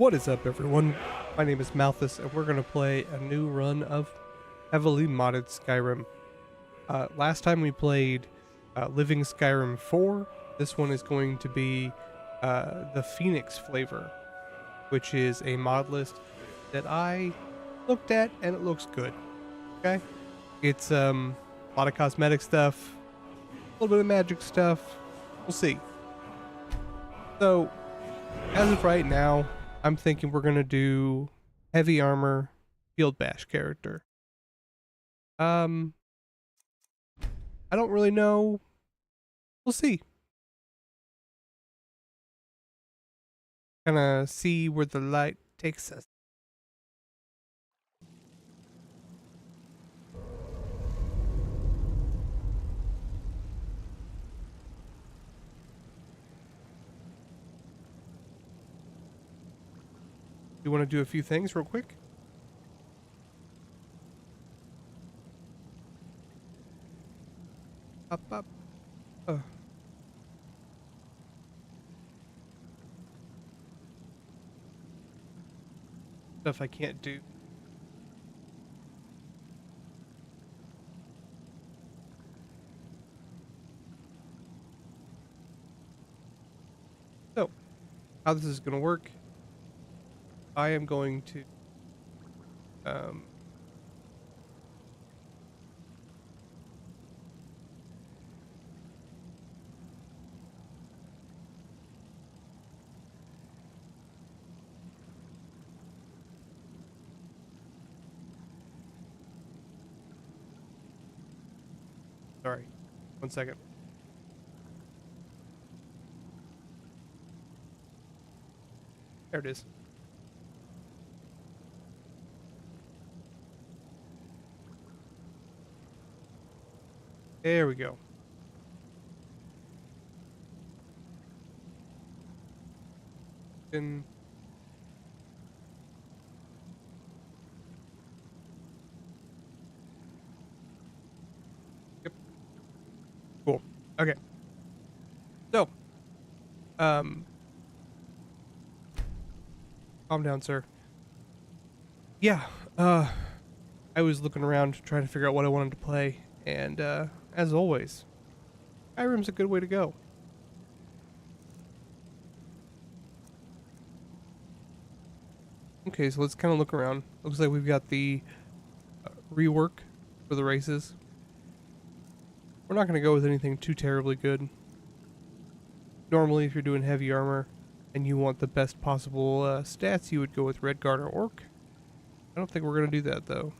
What is up, everyone? My name is Malthus, and we're going to play a new run of heavily modded Skyrim. Last time we played Living Skyrim 4. This one is going to be the Phoenix flavor, which is a mod list that I looked at, and it looks good. Okay? It's a lot of cosmetic stuff, a little bit of magic stuff. We'll see. So, as of right now, I'm thinking we're going to do heavy armor field bash character. I don't really know. We'll see. Kind of see where the light takes us. You want to do a few things real quick? Up. Stuff I can't do. So, how this is going to work, I am going to sorry, 1 second. There it is. There we go. Then yep. Cool. Okay. So, calm down, sir. Yeah, I was looking around trying to figure out what I wanted to play, and as always, Skyrim's a good way to go. Okay, so let's kind of look around. Looks like we've got the rework for the races. We're not going to go with anything too terribly good. Normally, if you're doing heavy armor and you want the best possible stats, you would go with Redguard or Orc. I don't think we're going to do that, though.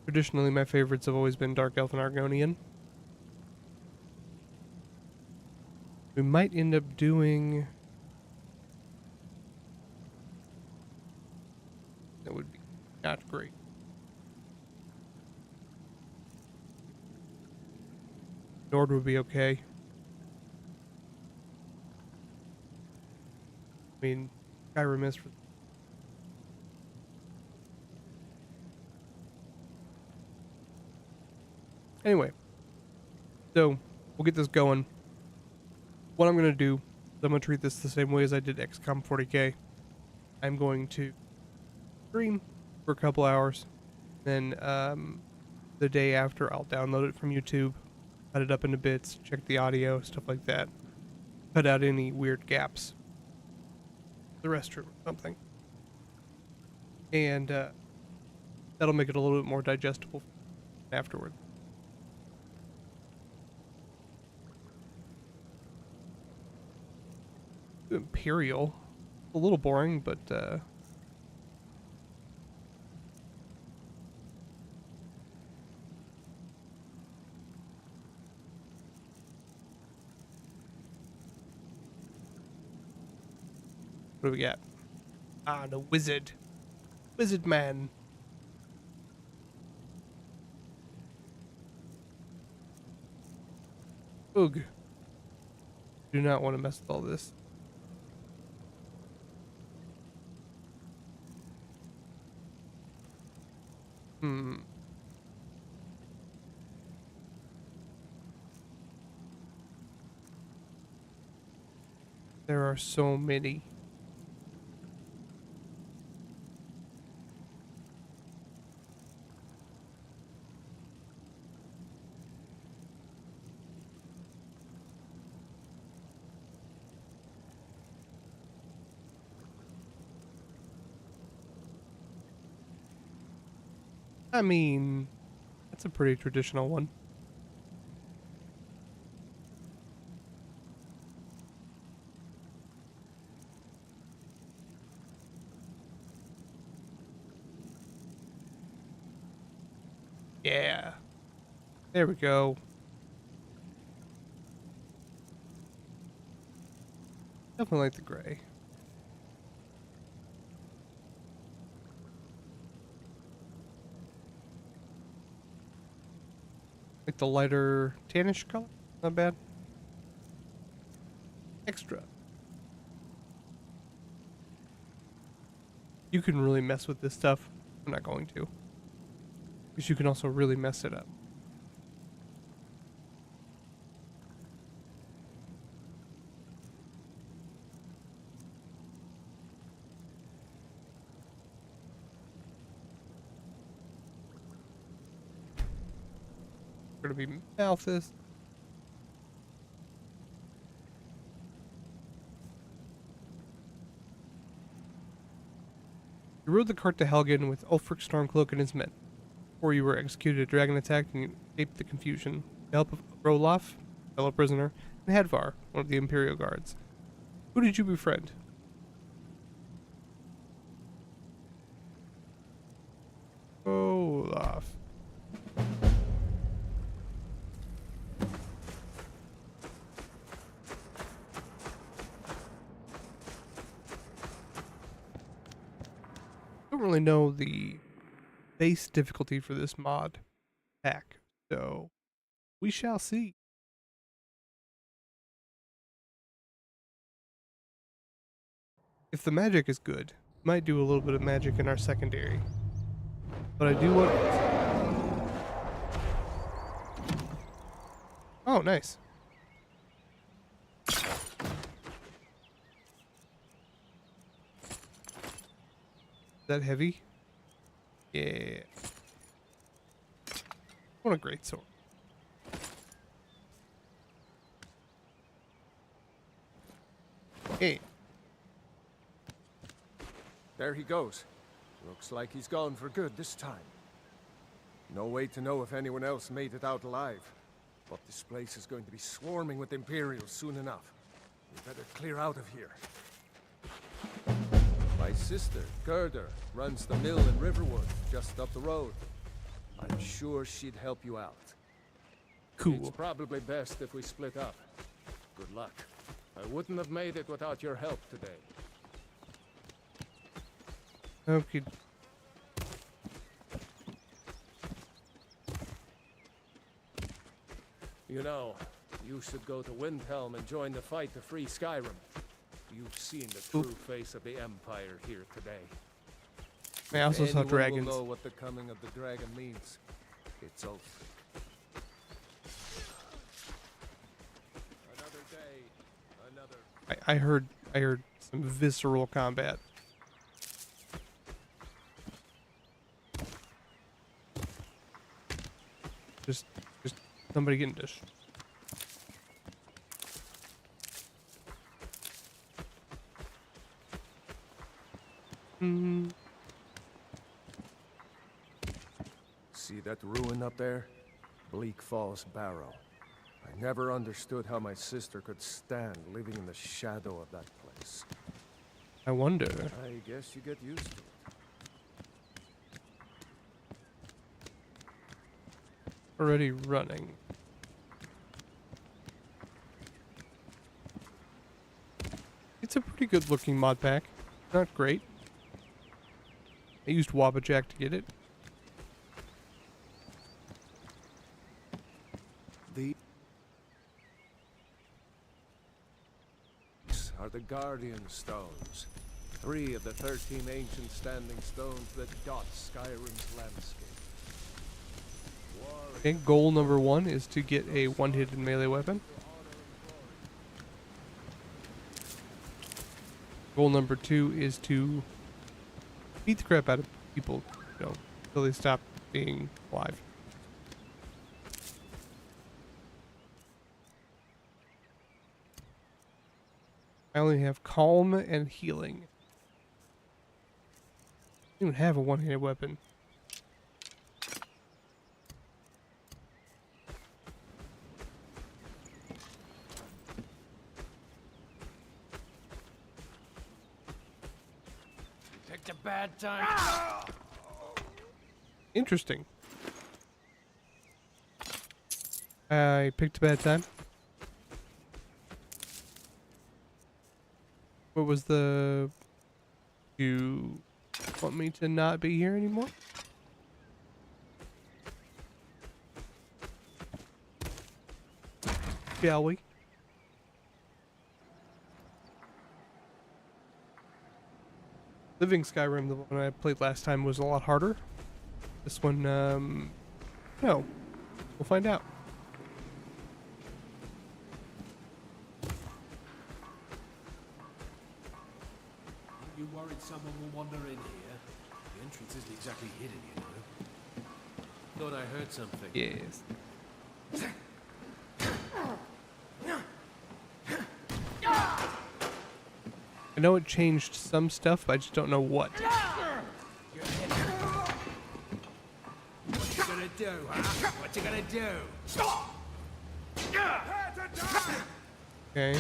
Traditionally, my favorites have always been Dark Elf and Argonian. We might end up doing... That would be not great. Nord would be okay. I mean, Skyrim is for... Anyway, so we'll get this going. What I'm going to do is I'm going to treat this the same way as I did XCOM 40K. I'm going to stream for a couple hours. Then the day after, I'll download it from YouTube, cut it up into bits, check the audio, stuff like that. Cut out any weird gaps. The restroom or something. And that'll make it a little bit more digestible afterward. Imperial. A little boring, but what do we got? Ah, the wizard. Wizard man. Ugh. Do not want to mess with all this. Hmm. There are so many. I mean, that's a pretty traditional one. Yeah. There we go. Definitely like the gray. Like the lighter tannish color. Not bad. Extra. You can really mess with this stuff. I'm not going to. Because you can also really mess it up. We're going to be Malthus. You rode the cart to Helgen with Ulfric Stormcloak and his men. Before you were executed, a dragon attacked and you escaped the confusion. With the help of Roloff, fellow prisoner, and Hadvar, one of the Imperial Guards. Who did you befriend? Roloff. I don't really know the base difficulty for this mod pack, so we shall see. If the magic is good, might do a little bit of magic in our secondary. But I do want... Oh, nice. Is that heavy? Yeah. What a great sword. Hey. There he goes. Looks like he's gone for good this time. No way to know if anyone else made it out alive. But this place is going to be swarming with Imperials soon enough. We better clear out of here. My sister, Gerda, runs the mill in Riverwood, just up the road. I'm sure she'd help you out. Cool. It's probably best if we split up. Good luck. I wouldn't have made it without your help today. Okay. You know, you should go to Windhelm and join the fight to free Skyrim. You've seen the true face of the Empire here today. I also saw Anyone dragons. will know what the coming of the dragon means. It's over. Another day, another... I heard some visceral combat. Just somebody getting dished. See that ruin up there? Bleak Falls Barrow. I never understood how my sister could stand living in the shadow of that place. I wonder. I guess you get used to it. Already running. It's a pretty good looking mod pack. Not great. I used Wabajack to get it. These are the Guardian Stones. 3 of the 13 ancient standing stones that dot Skyrim's landscape. Okay, goal number 1 is to get a one-handed melee weapon. Goal number 2 is to beat the crap out of people, until they stop being alive. I only have calm and healing. I don't even have a one-handed weapon. You picked a bad time. Interesting. I picked a bad time. What was the... You want me to not be here anymore? Shall we? Living Skyrim, the one I played last time, was a lot harder. This one, no. We'll find out. You worried someone will wander in here? The entrance isn't exactly hidden, you know. Thought I heard something. Yes. I know it changed some stuff, but I just don't know what. What you gonna do, huh? What you gonna do? Okay.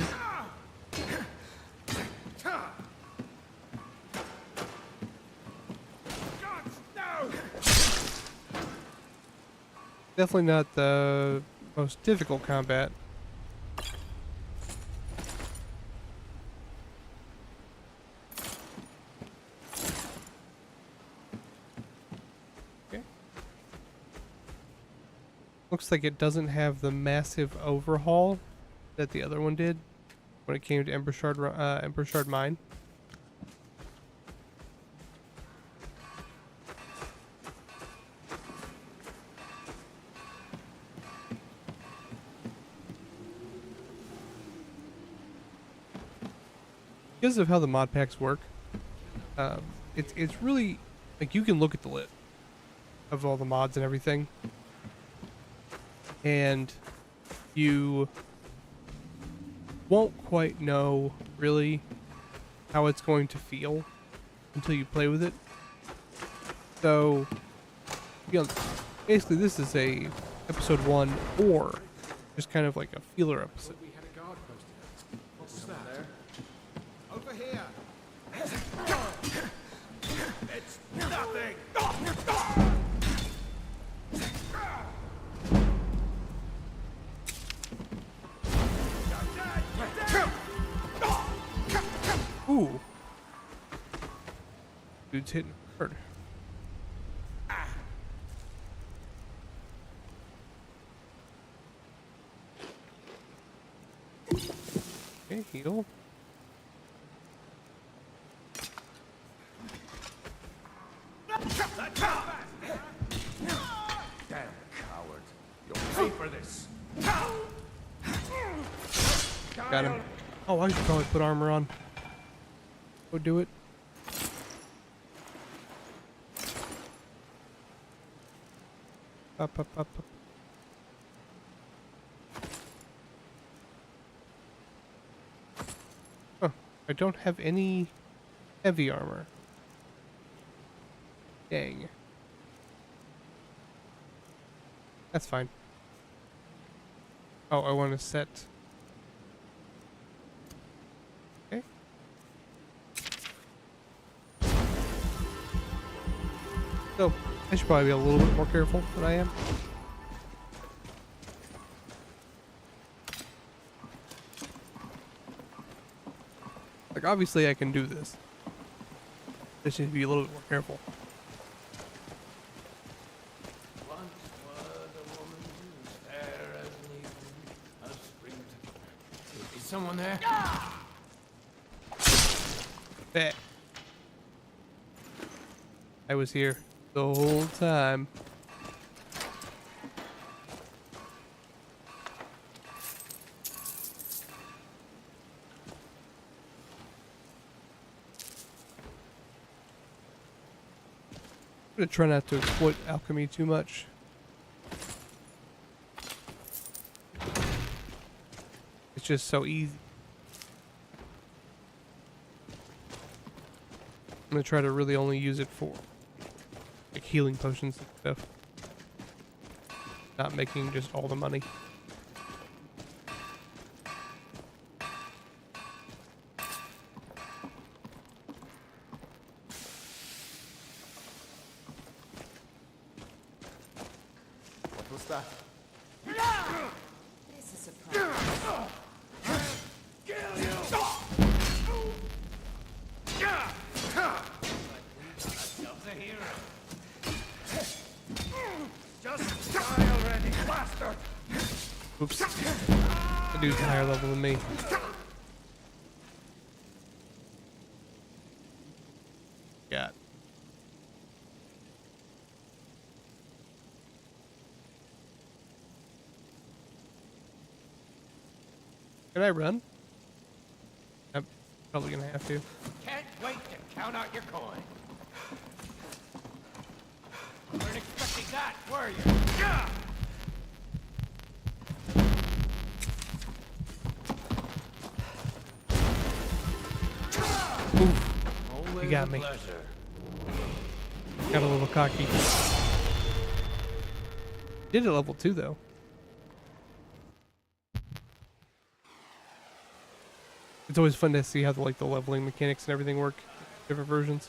Definitely not the most difficult combat. Okay. Looks like it doesn't have the massive overhaul that the other one did when it came to Ember Shard Mine. Because of how the mod packs work, it's really like you can look at the list of all the mods and everything, and you won't quite know really how it's going to feel until you play with it. So, basically, this is a episode 1 or just kind of like a feeler episode. We had a guard posted. What's that? There? Over here. It's nothing. Ooh. Dude's hitting hard. Okay, heal. Damn coward. You'll pay for this. Got him. Oh, I should probably put armor on. Go do it. Up, up, up, up. Huh. I don't have any heavy armor. Dang. That's fine. Oh, I want to set... Okay. So, I should probably be a little bit more careful than I am. Like, obviously I can do this. Just need to be a little bit more careful. Once was a woman as fair as an evening, a spring. Is someone there? Bet. I was here the whole time. gonna try not to exploit alchemy too much. It's just so easy. I'm gonna try to really only use it for like healing potions and stuff. Not making just all the money. What was that? This is a surprise. Just die already, bastard! Oops. The dude's higher level than me. God. Can I run? I'm probably gonna have to. Can't wait to count out your coin. Weren't expecting that, were you? Yeah! Oof. You got me. Got a little cocky. Did it level 2 though. It's always fun to see how the leveling mechanics and everything work. Different versions.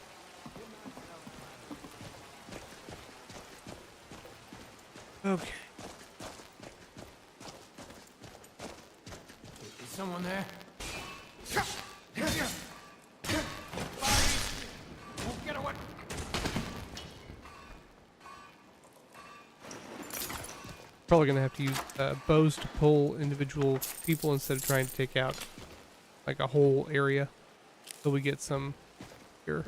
Okay. Is someone there? Won't get away. Probably gonna have to use bows to pull individual people instead of trying to take out like a whole area. So we get some here.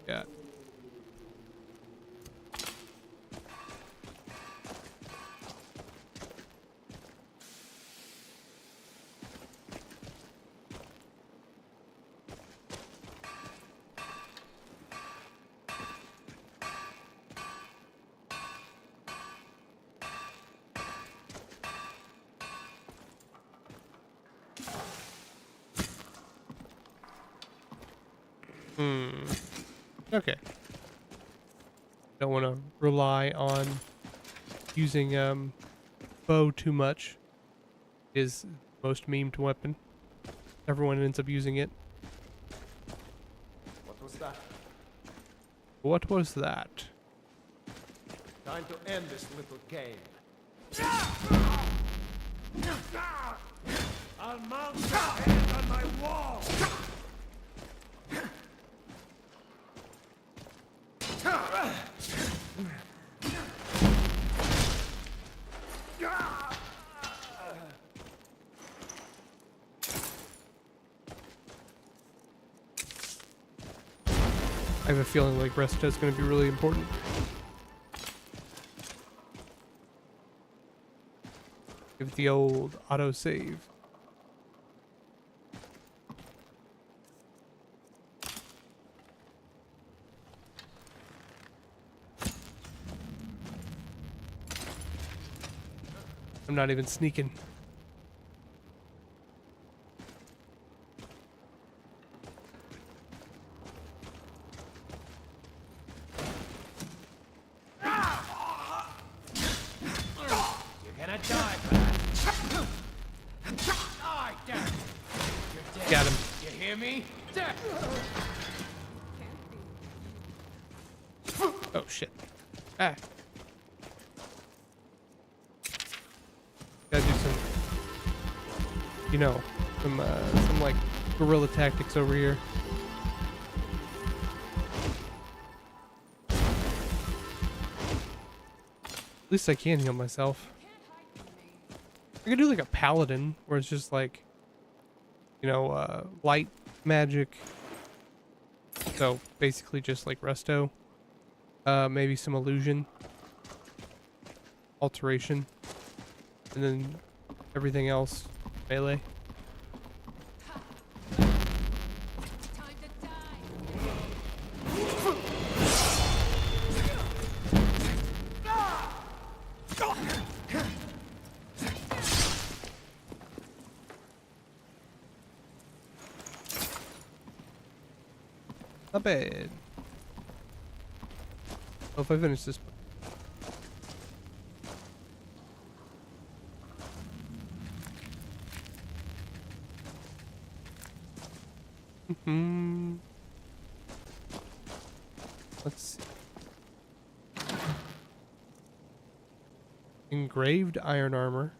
Yeah. Okay. Don't want to rely on using bow too much. It is the most memed weapon. Everyone ends up using it. What was that? What was that? Time to end this little game. I'll mount your head on my wall! I have a feeling like Resta is going to be really important. Give it the old auto save. I'm not even sneaking. You're gonna die for that. Die, damn it. You're dead. Got him. You hear me? Dead. Oh shit. Ah. Gotta do some, you know, some like guerrilla tactics over here. At least I can heal myself. I could do like a paladin where it's just like, you know, light magic. So basically just like resto. Maybe some illusion. Alteration. And then everything else melee. Not bad. Oh, if I finish this. Let's see. Engraved iron armor.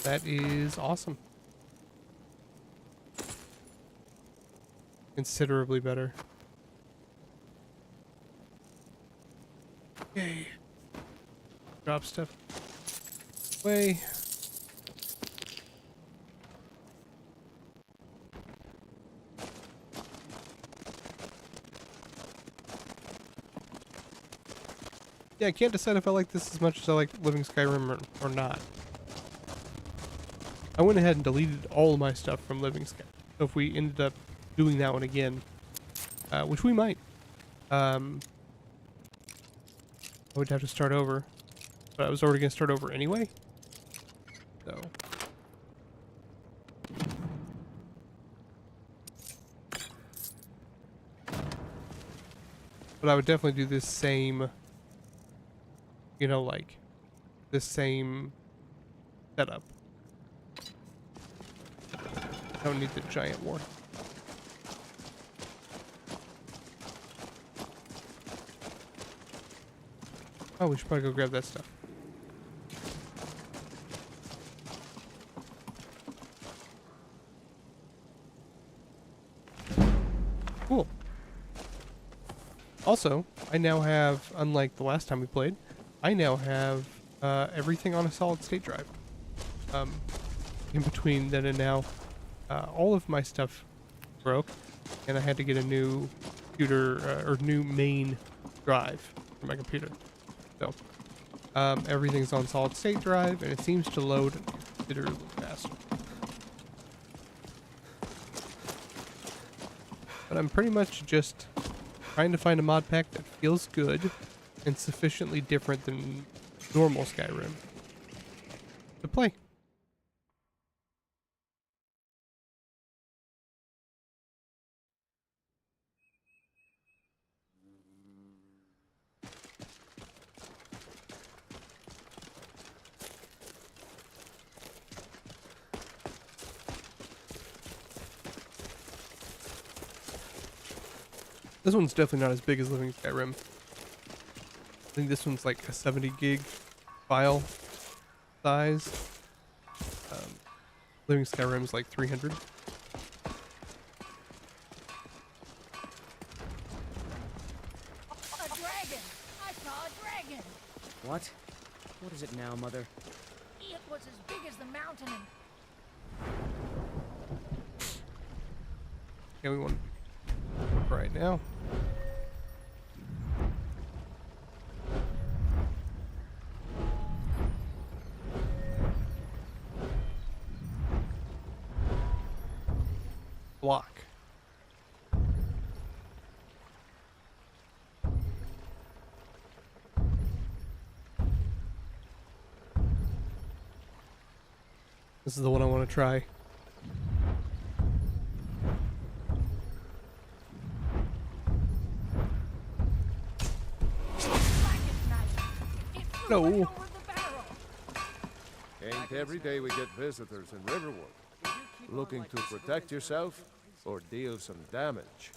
That is awesome. Considerably better. Yay. Drop stuff. Way. Yeah, I can't decide if I like this as much as I like Living Skyrim or not. I went ahead and deleted all my stuff from Living Skyrim. So if we ended up doing that one again, which we might, I would have to start over. But I was already going to start over anyway. So. But I would definitely do this same, you know, like, this same setup. I don't need the giant war. Oh, we should probably go grab that stuff. Cool. Also, I now have, unlike the last time we played, I now have everything on a solid state drive. In between then and now, all of my stuff broke, and I had to get a new computer or new main drive for my computer. So everything's on solid state drive, and it seems to load considerably faster. But I'm pretty much just trying to find a mod pack that feels good and sufficiently different than normal Skyrim to play. This one's definitely not as big as Living Skyrim. I think this one's like a 70 gig file size. Living Skyrim's like 300. A dragon! I saw a dragon! What? What is it now, Mother? It was as big as the mountain and Yeah, we want right now. Block. This is the one I want to try. No. over the barrel. Ain't every day we get visitors in Riverwood. Looking to protect yourself or deal some damage?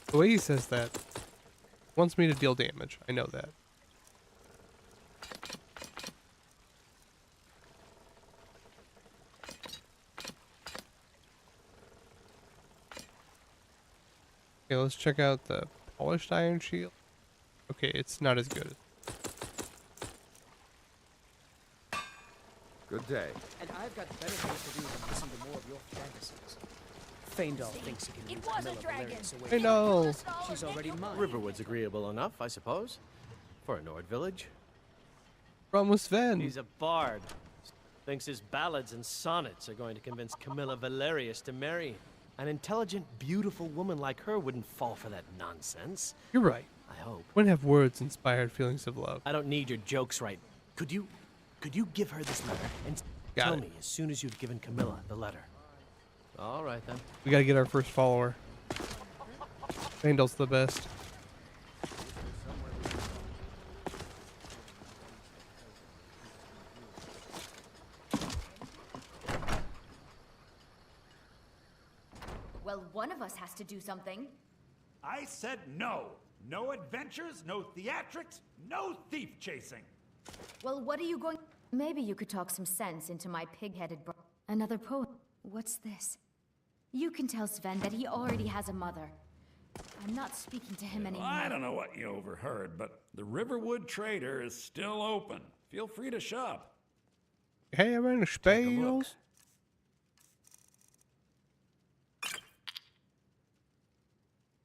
The way he says that, wants me to deal damage. I know that. Okay, let's check out the polished iron shield. Okay, it's not as good. Good day. And I've got better things to do than listen to more of your fantasies. Faendal thinks he can It lead was a Camilla dragon. Valerius away I from know. Us all She's and already then mine. Riverwood's agreeable enough, I suppose. For a Nord village. From with Sven. He's a bard. Thinks his ballads and sonnets are going to convince Camilla Valerius to marry. An intelligent, beautiful woman like her wouldn't fall for that nonsense. You're right. I hope. When have words inspired feelings of love? I don't need your jokes right. Could you give her this letter and Got tell it. me as soon as you've given Camilla the letter? All right, then. We gotta get our first follower. Vandal's the best. Well, one of us has to do something. I said no. No adventures, no theatrics, no thief chasing. Well, what are you going... Maybe you could talk some sense into my pig-headed bro... Another poem. What's this? You can tell Sven that he already has a mother. I'm not speaking to him anymore. I don't know what you overheard, but the Riverwood Trader is still open. Feel free to shop. Hey, I'm in the spales.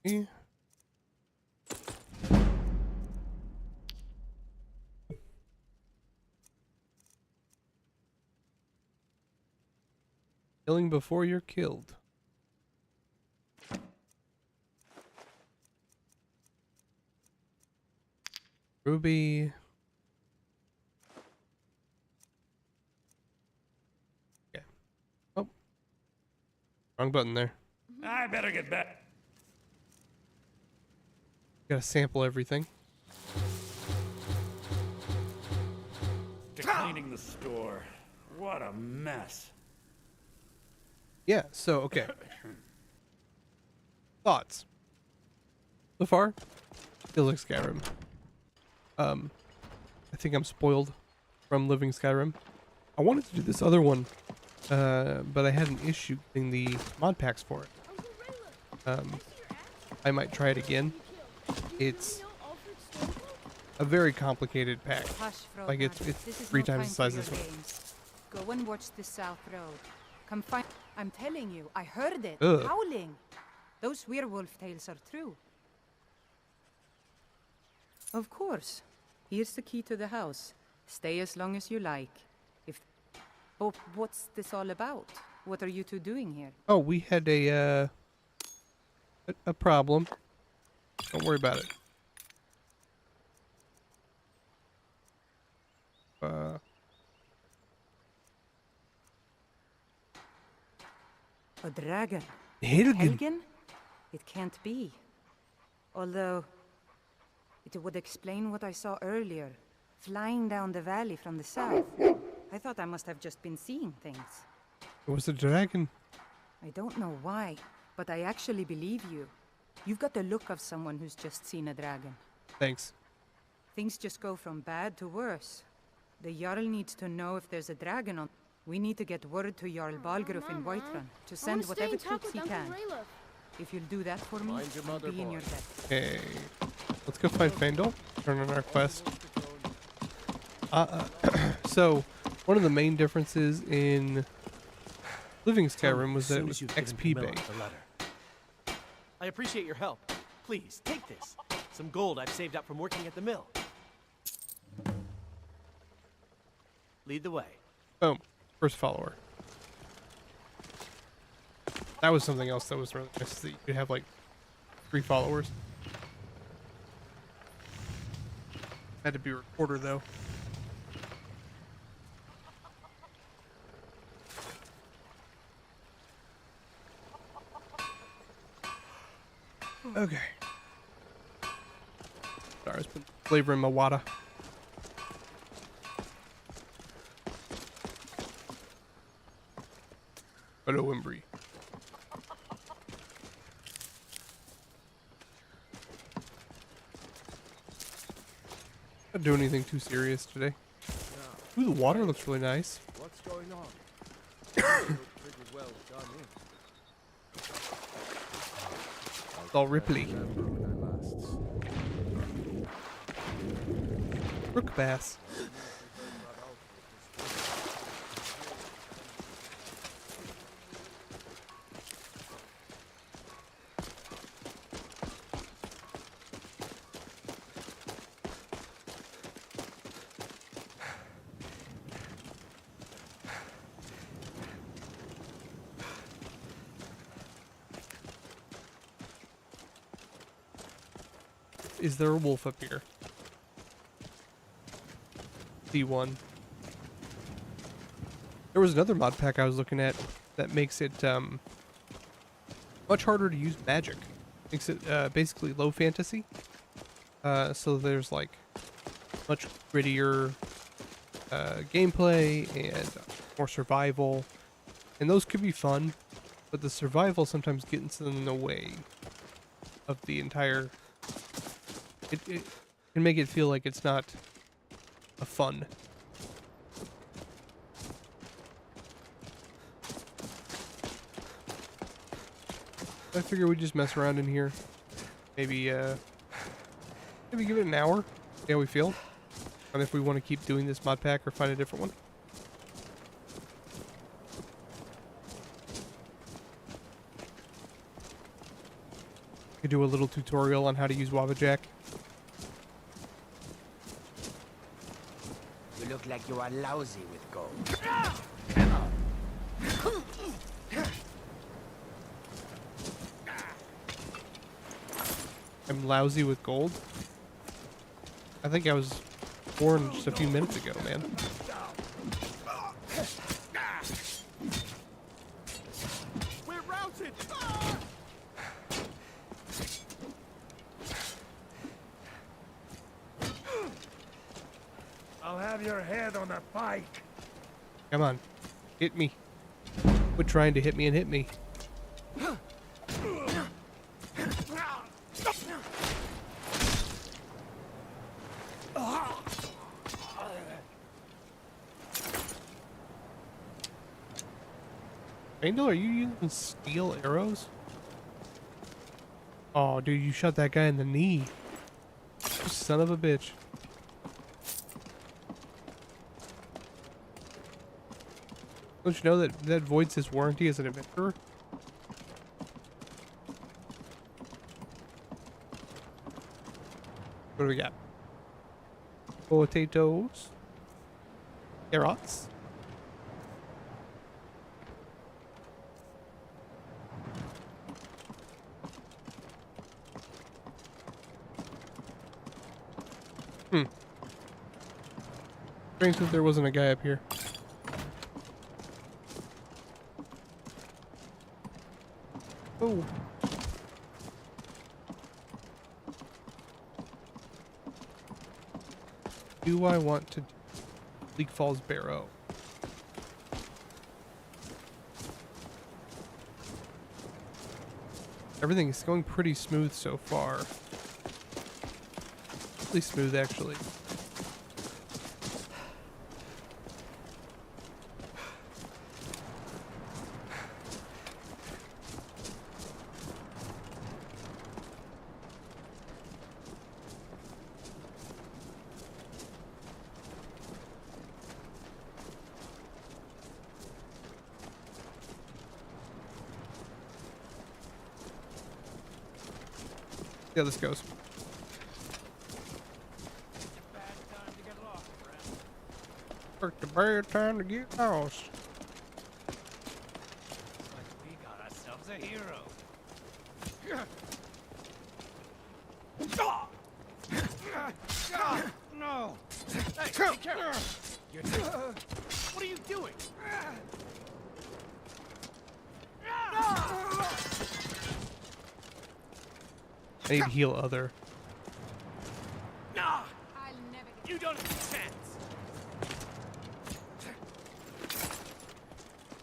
Yeah. Killing before you're killed. Ruby. Yeah. Oh. Wrong button there. I better get back. Gotta sample everything. To cleaning the store. What a mess. Yeah, so, okay. Thoughts? So far, feels like Skyrim. I think I'm spoiled from living Skyrim. I wanted to do this other one, but I had an issue getting the mod packs for it. I might try it again. It's a very complicated pack. Like it's 3 times the size of this one. Go and watch the South Road. Come find. I'm telling you, I heard it. Ugh. Howling. Those werewolf tales are true. Of course. Here's the key to the house. Stay as long as you like. Oh, what's this all about? What are you two doing here? Oh, we had a problem. Don't worry about it. A dragon. Helgen. Helgen? It can't be. Although, it would explain what I saw earlier, flying down the valley from the south. I thought I must have just been seeing things. It was a dragon. I don't know why, but I actually believe you. You've got the look of someone who's just seen a dragon. Thanks. Things just go from bad to worse. The Jarl needs to know if there's a dragon on... We need to get word to Jarl Balgruuf in Whiterun to send whatever troops he can. If you'll do that for me, Find your I'll mother, be in boy. your debt. Okay. Let's go find Fandel. Turn on our quest. So, one of the main differences in living Skyrim was that it was XP based. I appreciate your help. Please, take this. Some gold I've saved up from working at the mill. Lead the way. Boom. First follower. That was something else that was really nice, that you could have like 3 followers. Had to be a recorder though. Okay. Sorry, I was putting flavor in my water. Hello, Embry. Not doing anything too serious today. Ooh, the water looks really nice. What's going on? Pretty well done in. It's all Ripley. Remember when I last Brook bass. Is there a wolf up here? See one. There was another mod pack I was looking at that makes it much harder to use magic. Makes it basically low fantasy. So there's like much grittier gameplay and more survival, and those could be fun, but the survival sometimes gets in the way of the entire. It can make it feel like it's not a fun. I figure we just mess around in here. Maybe maybe give it an hour. See how we feel. And if we want to keep doing this mod pack or find a different one. Could do a little tutorial on how to use Wabajack. You look like you are lousy with gold. I'm lousy with gold. I think I was born just a few minutes ago, man. We're routed! I'll have your head on a pike. Come on. Hit me. Quit trying to hit me and hit me. Randall, are you using steel arrows? Oh, dude, you shot that guy in the knee. You son of a bitch. Don't you know that that voids his warranty as an adventurer? What do we got? Potatoes. Carrots. Strange that there wasn't a guy up here. Oh. Do I want to do Bleak Falls Barrow? Everything is going pretty smooth so far. Really smooth, actually. See how this goes. It's a bad time to get lost. We got ourselves a hero. No! Hey, be careful! What are you doing? I need to heal other. Nah! You don't have a chance!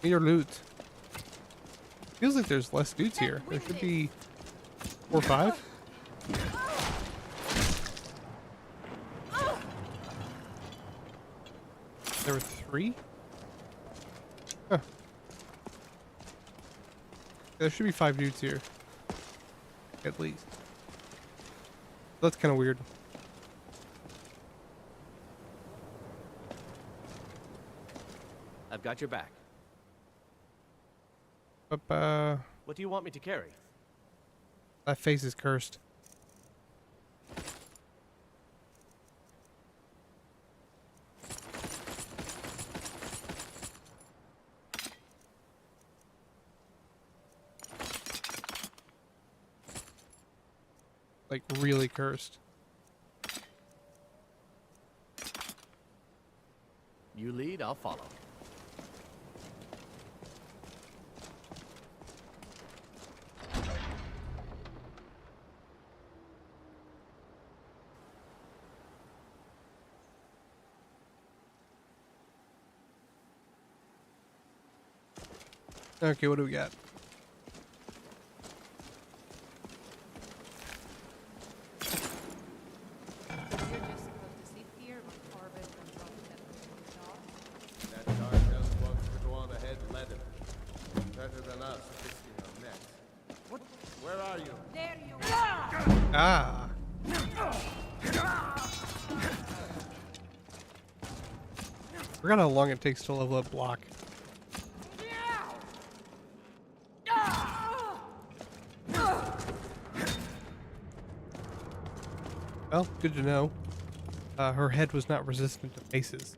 Need your loot. Feels like there's less dudes here. There should be 4 or 5. There were 3? Huh. There should be 5 dudes here. At least. That's kind of weird. I've got your back. But, What do you want me to carry? that face is cursed. Like, really cursed. You lead, I'll follow. Okay, what do we got? That guard just wants to go on ahead and let him. Better than us risking our necks. What? Where are you? There you Ah. Forgot how long it takes to level up block. Well, good to know. Her head was not resistant to maces.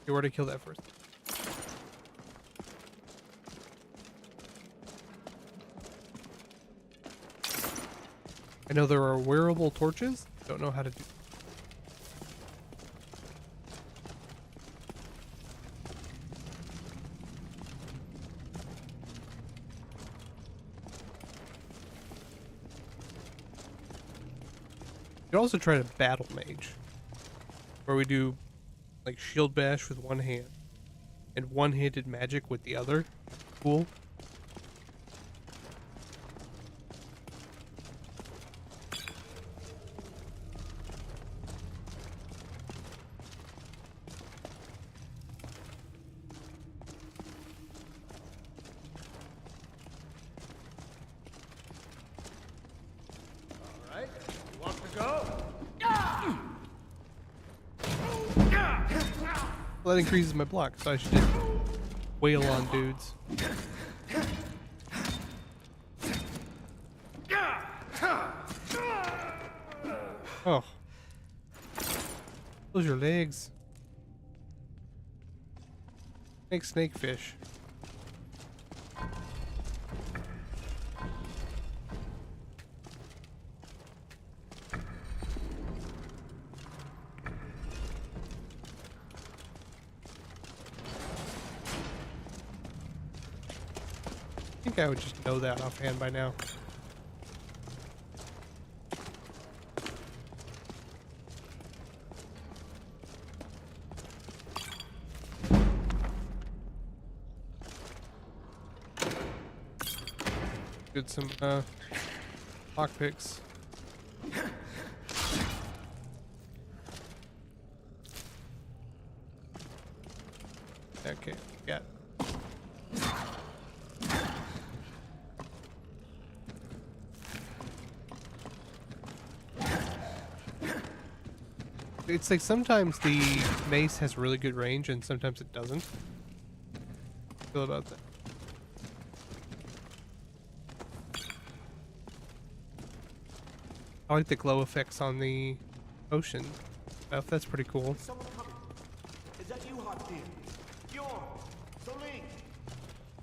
Okay, where to kill that first? I know there are wearable torches. Don't know how to do. You can also try to battle mage, where we do like shield bash with one hand and one-handed magic with the other. Cool. All right, you want to go? Well, that increases my block, so I should just wail on dudes. Oh. Those are your legs. Make snakefish. I think I would just know that offhand by now. Did some lockpicks. Okay, got. It's like sometimes the mace has really good range and sometimes it doesn't. How do you feel about that? I like the glow effects on the ocean stuff. That's pretty cool. Someone coming. Is that you, Hot Deer? Bjorn! Soling!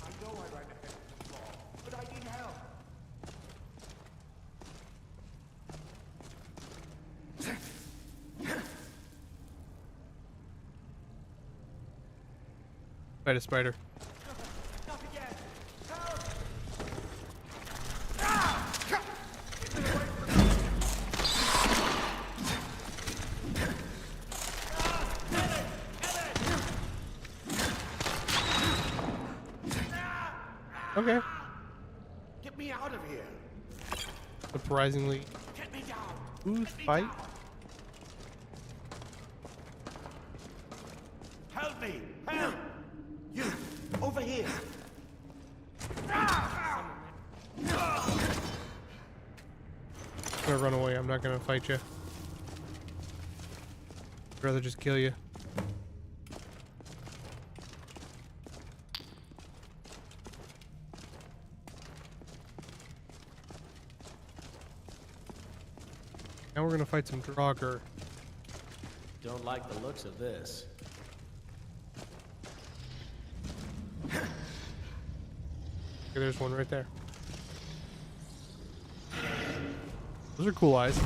I know I ran ahead of the fall, but I need help. Fight a spider. Not again! Help! Okay. Get me out of here! Surprisingly, Get me down! who's Get me fight? down. Help me! Help! You! Over here! I'm gonna run away. I'm not gonna fight you. I'd rather just kill you. Now we're gonna fight some Draugr. Don't like the looks of this. Okay, there's one right there. Those are cool eyes.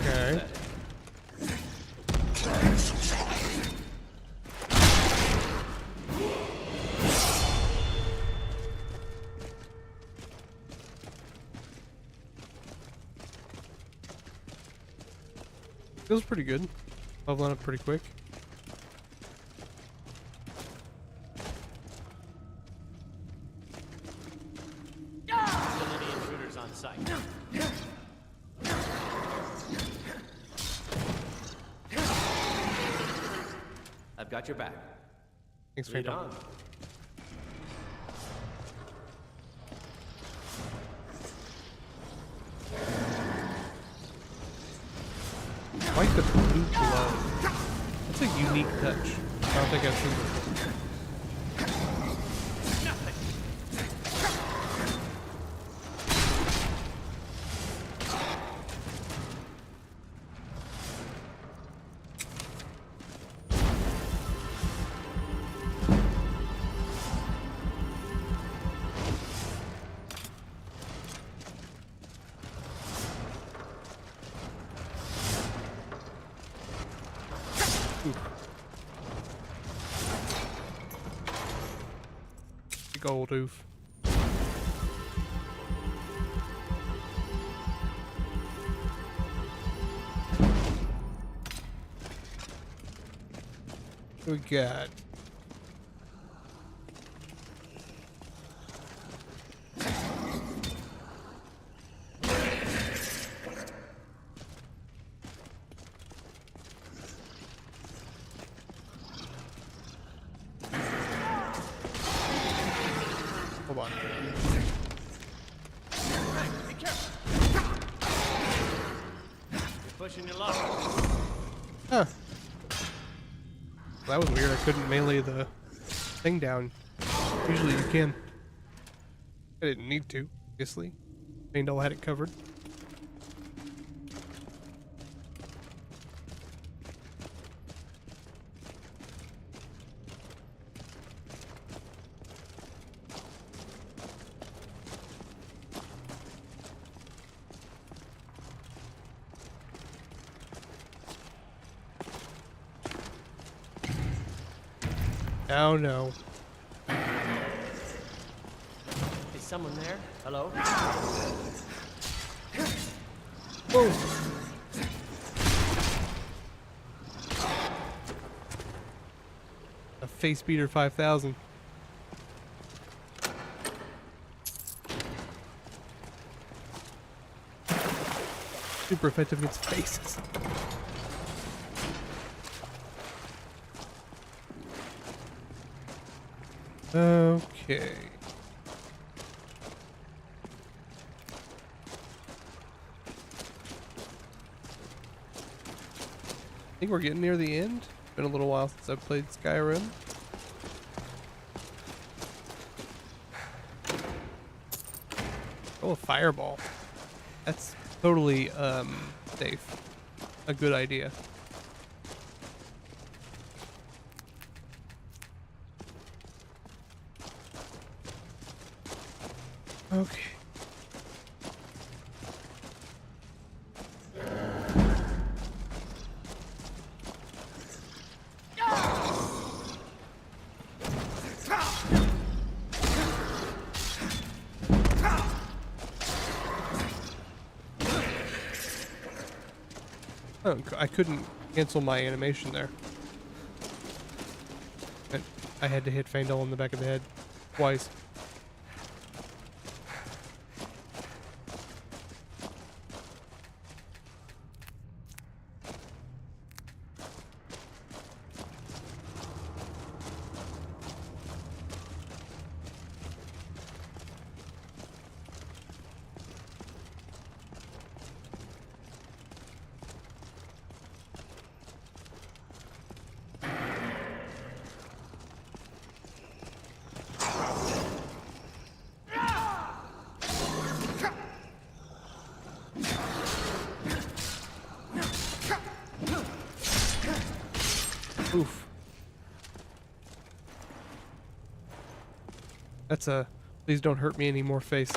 Okay. Feels pretty good. Leveling up pretty quick. Still any intruders on site? I've got your back. Thanks, Lead Phantom. on. I like the blue glow. That's a unique touch. I don't think I've seen before. Big old oof. What we got? Hold on. Be careful. You're pushing your luck. Huh. That was weird. I couldn't melee the thing down. Usually you can. I didn't need to, obviously. Faendal had it covered. Oh no. Is someone there? Hello? Whoa! A face beater 5000. Super effective against faces. Okay. I think we're getting near the end. Been a little while since I've played Skyrim. Oh, a fireball. That's totally safe. A good idea. Okay. Oh, I couldn't cancel my animation there. I had to hit Faendal in the back of the head twice. Oof. That's a please don't hurt me anymore face.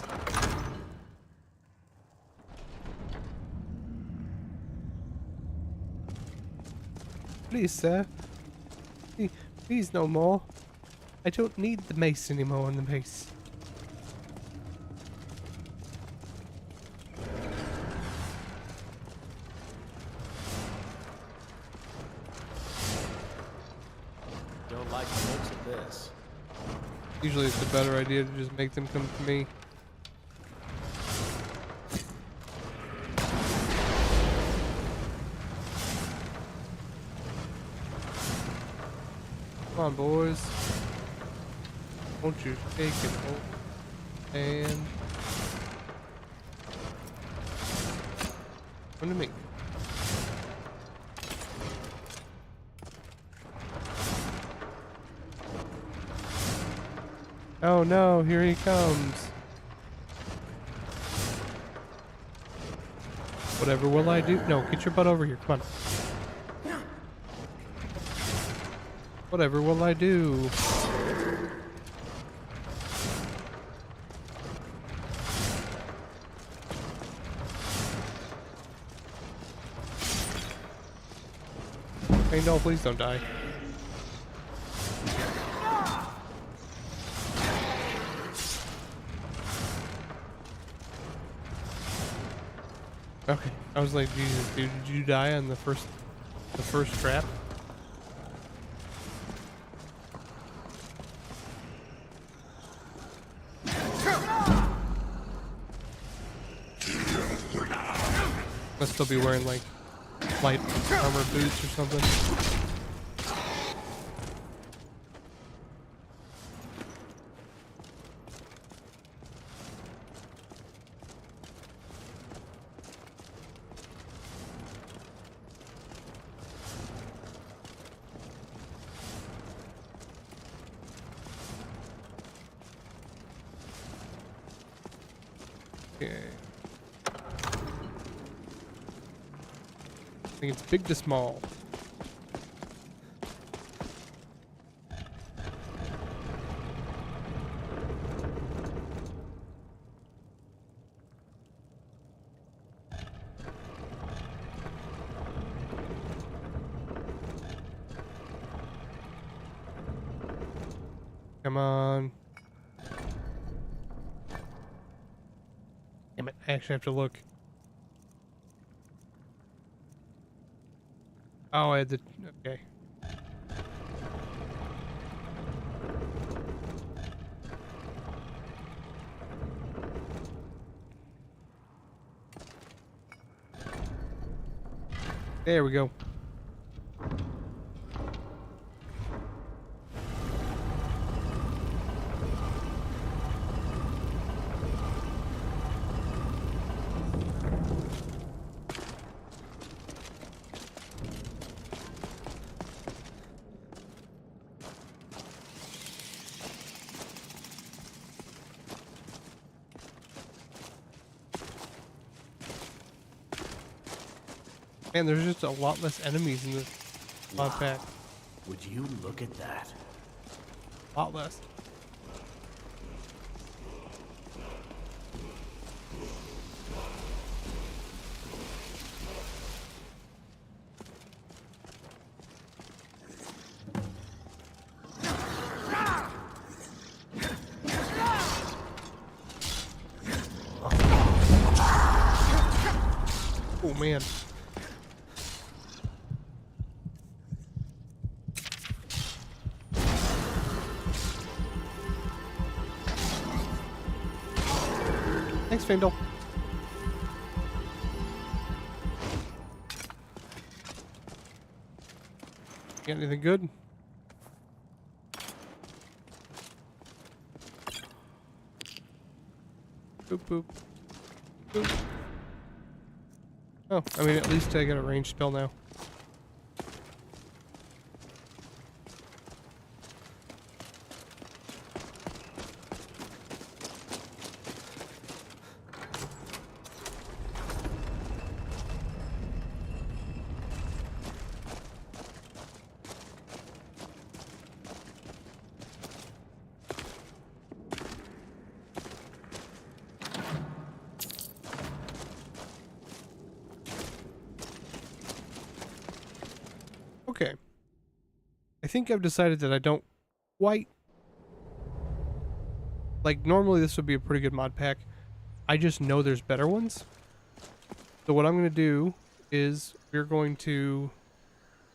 Please, sir. Please no more. I don't need the mace anymore on the mace. Don't like the looks of this. Usually it's a better idea to just make them come to me. Come on, boys. Won't you take it hold and come to me. Oh no, here he comes. Whatever will I do? No, get your butt over here. Come on. Whatever will I do? Hey, no, please don't die. Okay, I was like, Jesus, dude, did you die on the first trap? Must still be wearing like light armor boots or something. Okay. I think it's big to small. Come on. Damn it, I actually have to look. Oh, I had the... okay. There we go. Man, there's just a lot less enemies in this mod pack. Would you look at that? A lot less. Oh man. Thanks, Findle. Got anything good? Boop, boop. Boop. Oh, I mean, at least I got a ranged spell now. I think I've decided that I don't quite like. Normally, this would be a pretty good mod pack. I just know there's better ones. So what I'm going to do is we're going to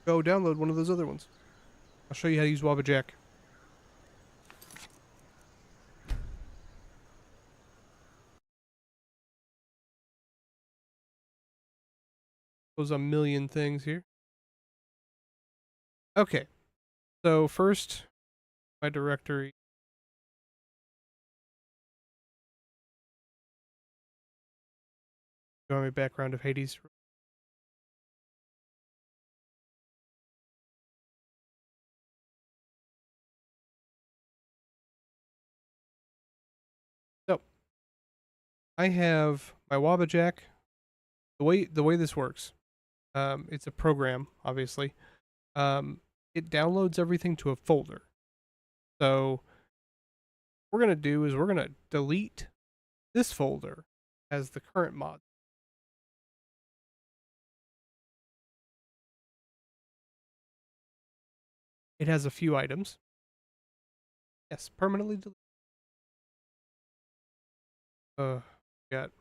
go download one of those other ones. I'll show you how to use Wabbajack. There's a million things here. Okay, so first, my directory. Go on my background of Hades. So I have my Wabbajack. The way this works, it's a program, obviously. It downloads everything to a folder. So what we're gonna do is we're gonna delete this folder as the current mod. It has a few items. Yes, permanently delete. Got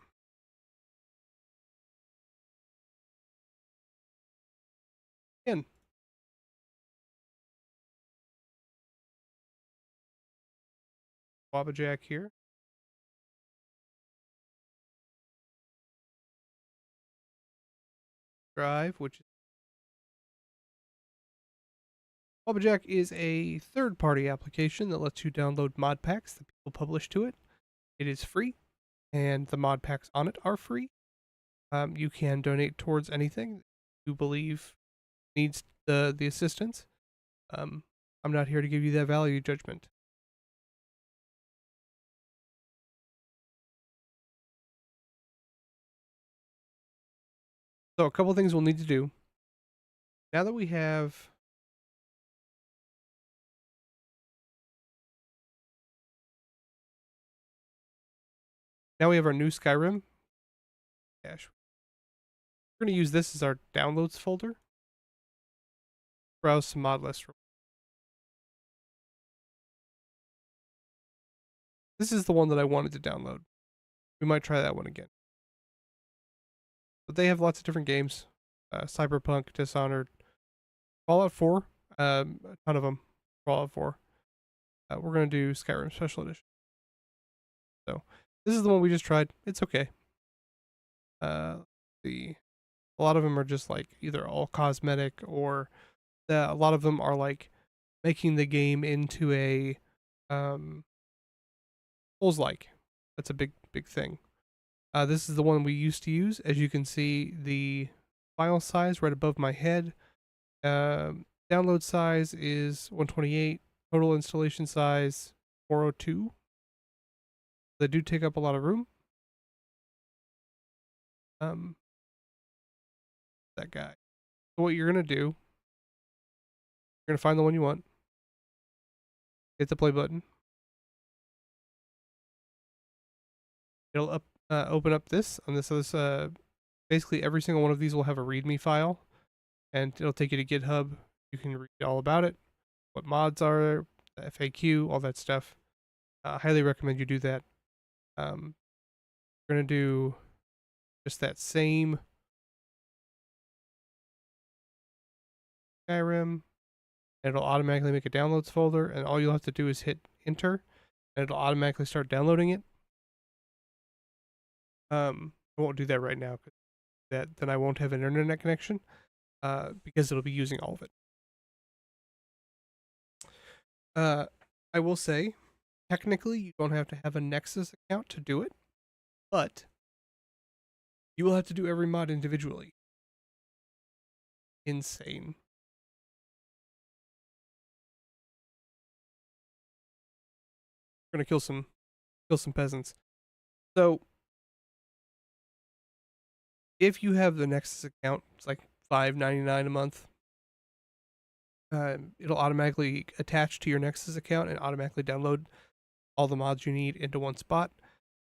in. Wabbajack here. Drive, which Wabbajack is a third-party application that lets you download mod packs that people publish to it. It is free, and the mod packs on it are free. You can donate towards anything you believe needs the assistance. I'm not here to give you that value judgment. So a couple things we'll need to do. Now that we have our new Skyrim cache. We're going to use this as our downloads folder. Browse some mod lists. This is the one that I wanted to download. We might try that one again. But they have lots of different games. Cyberpunk, Dishonored, Fallout 4. A ton of them. Fallout 4. We're going to do Skyrim Special Edition. So this is the one we just tried. It's okay. A lot of them are just like either all cosmetic or a lot of them are like making the game into a Souls-like. That's a big thing. This is the one we used to use. As you can see, the file size right above my head. Download size is 128. Total installation size 402. They do take up a lot of room. That guy. So what you're gonna do, you're gonna find the one you want. Hit the play button. It'll open up this on this. Basically, every single one of these will have a README file, and it'll take you to GitHub. You can read all about it, what mods are, the FAQ, all that stuff. I highly recommend you do that. We're gonna do just that same Skyrim. It'll automatically make a downloads folder, and all you'll have to do is hit enter, and it'll automatically start downloading it. I won't do that right now, because then I won't have an internet connection, because it'll be using all of it. I will say, technically, you don't have to have a Nexus account to do it, but you will have to do every mod individually. Insane. We're gonna kill some peasants. So if you have the Nexus account, it's like $5.99 a month. It'll automatically attach to your Nexus account and automatically download all the mods you need into one spot.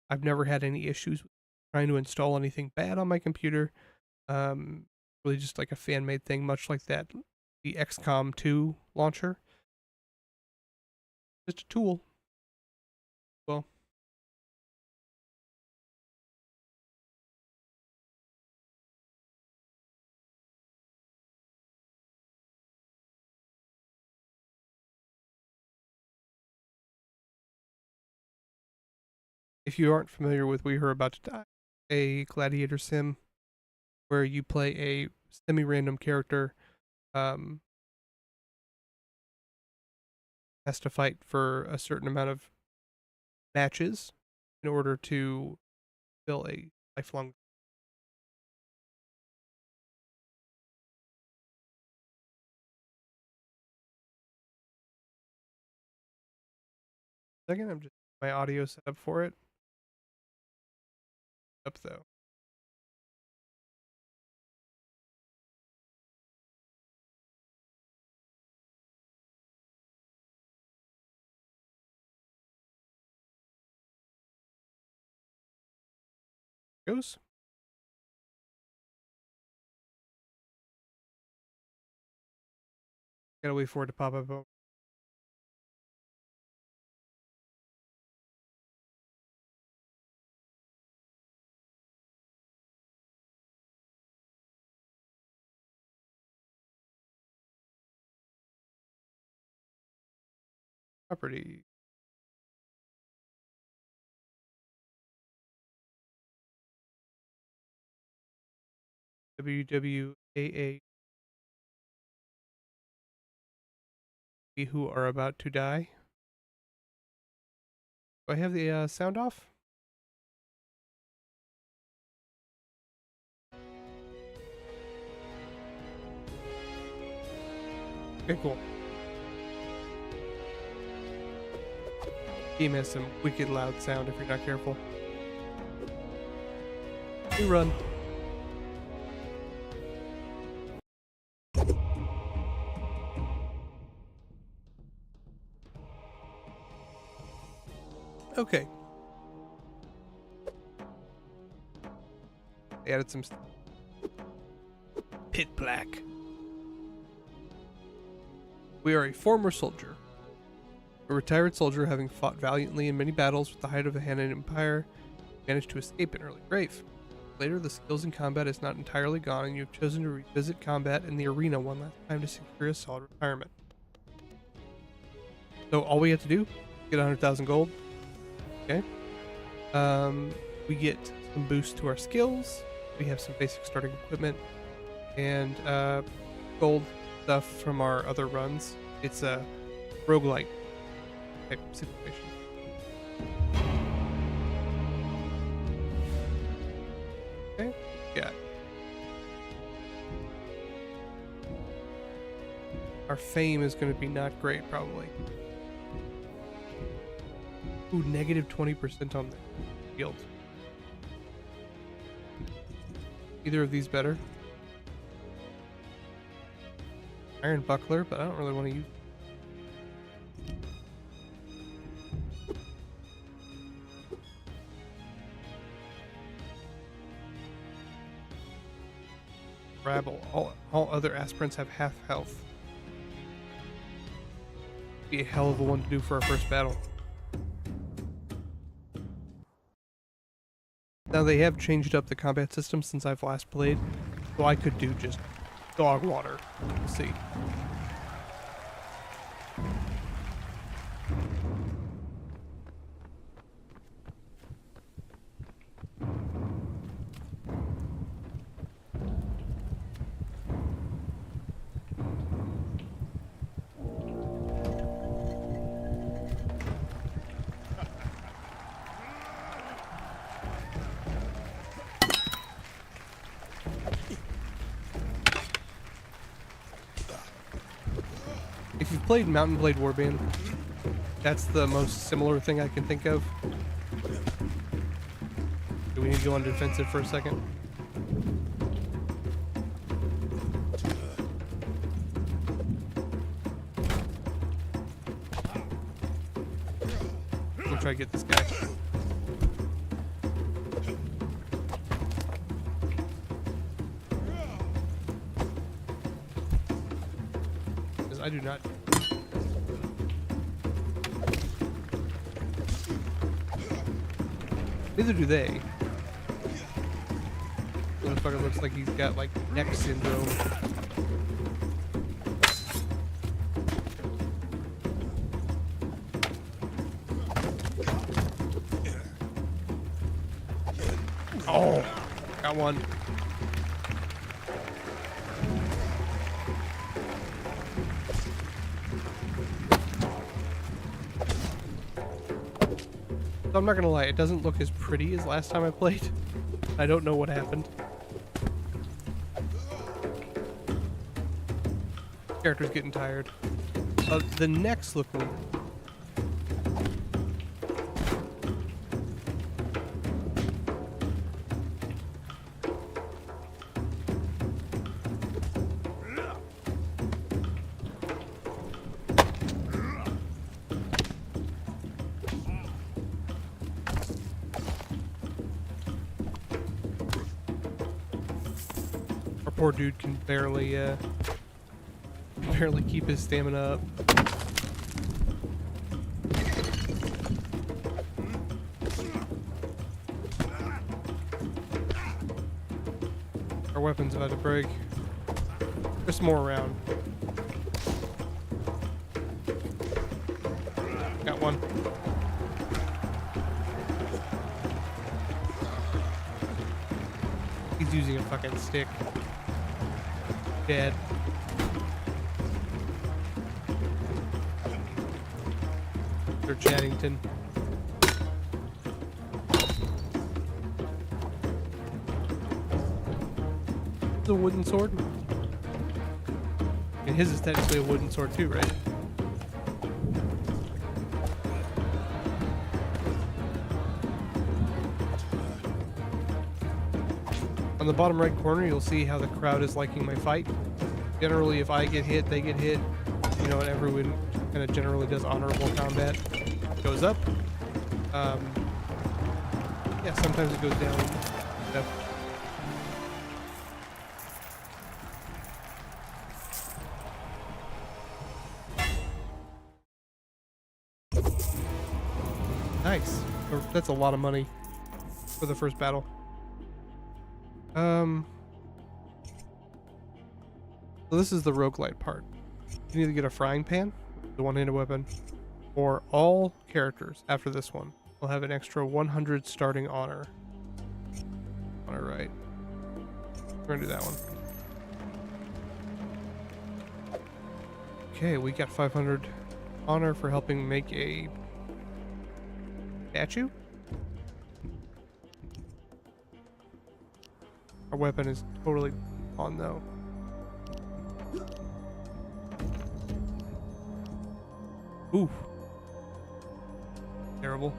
I've never had any issues with trying to install anything bad on my computer. Really just like a fan-made thing, much like that the XCOM 2 launcher. Just a tool. Well, if you aren't familiar with We Are About to Die, a gladiator sim where you play a semi-random character, has to fight for a certain amount of matches in order to fill a lifelong. Second, I'm just my audio set up for it. Up though. Goes. Gotta wait for it to pop up. Property. WWAA. We who are about to die. Do I have the sound off? Okay, cool. Game has some wicked loud sound if you're not careful. We run. Okay. They added some pit black. We are a former soldier. A retired soldier having fought valiantly in many battles with the height of the Hannan Empire, managed to escape an early grave. Later, the skills in combat is not entirely gone, and you have chosen to revisit combat in the arena one last time to secure a solid retirement. So all we have to do, get 100,000 gold. Okay. We get some boost to our skills. We have some basic starting equipment and gold stuff from our other runs. It's a roguelite type situation. Okay. Yeah. Our fame is going to be not great, probably. Ooh, negative 20% on the shield. Either of these better? Iron buckler, but I don't really want to use. Rabble. All other aspirants have half health. Be a hell of a one to do for our first battle. Now they have changed up the combat system since I've last played, so I could do just dog water. We'll see. If you've played Mountain Blade Warband, that's the most similar thing I can think of. Do we need to go on defensive for a second? We'll try to get this guy. I do not. Neither do they. Motherfucker looks like he's got like neck syndrome. Oh, got one. So I'm not gonna lie, it doesn't look as pretty as last time I played. I don't know what happened. Character's getting tired. The necks look weird. Our poor dude can barely keep his stamina up. Our weapon's about to break. There's more around. Got one. He's using a fucking stick. Dead. Or Chaddington. The wooden sword? And his is technically a wooden sword too, right? On the bottom right corner, you'll see how the crowd is liking my fight. Generally, if I get hit, they get hit. You know, and everyone kind of generally does honorable combat. Goes up. Yeah, sometimes it goes down. Yep. Nice. That's a lot of money for the first battle. So this is the roguelite part. You need to get a frying pan, the one-handed weapon, or all characters after this one will have an extra 100 starting honor. Alright. We're gonna do that one. Okay, we got 500 honor for helping make a statue. Our weapon is totally on though. Ooh. Terrible.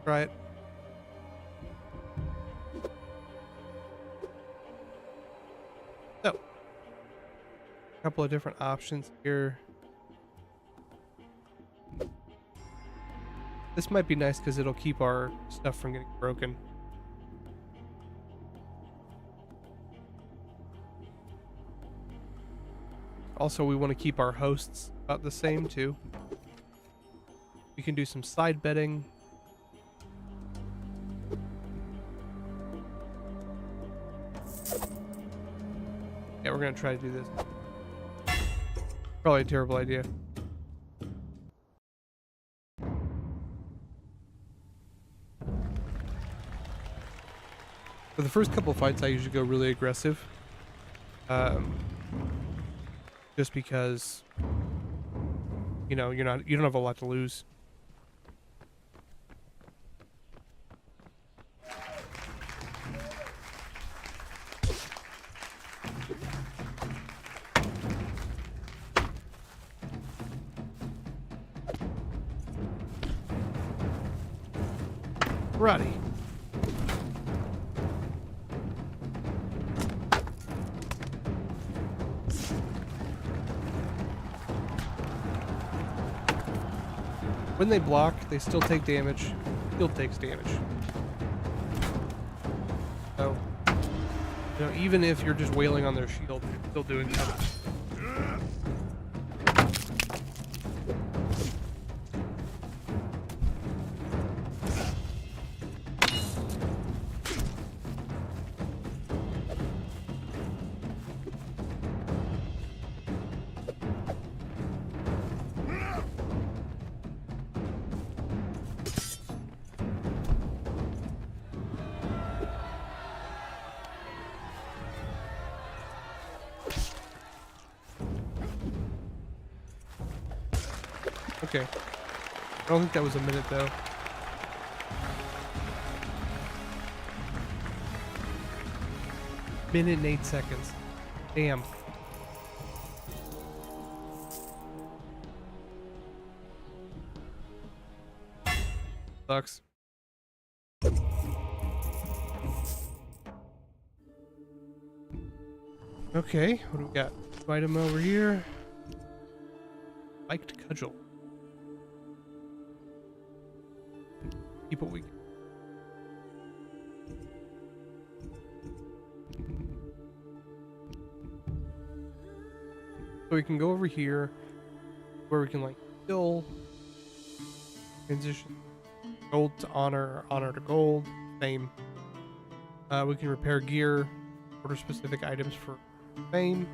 Try it. So, a couple of different options here. This might be nice because it'll keep our stuff from getting broken. Also, we want to keep our hosts about the same too. We can do some side betting. Yeah, we're gonna try to do this. Probably a terrible idea. For the first couple of fights, I usually go really aggressive. Just because, you know, you don't have a lot to lose. Karate. When they block, they still take damage. Shield takes damage. So, you know, even if you're just wailing on their shield, they're still doing something. Okay. I don't think that was a minute though. Minute and 8 seconds. Damn. Sucks. Okay, what do we got? Item over here. Spiked cudgel. Keep what we get. So we can go over here where we can like kill, transition gold to honor, honor to gold, fame. We can repair gear, order specific items for fame.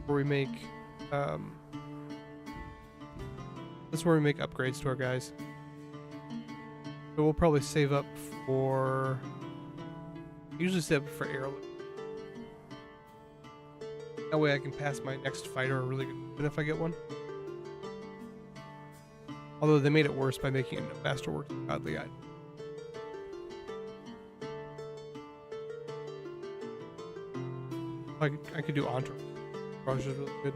Where we make that's where we make upgrades to our guys. So we'll probably save up for, usually save up for heirloom. That way I can pass my next fighter a really good weapon if I get one. Although they made it worse by making it a masterwork godly item. I could do Entourage. Entourage is really good.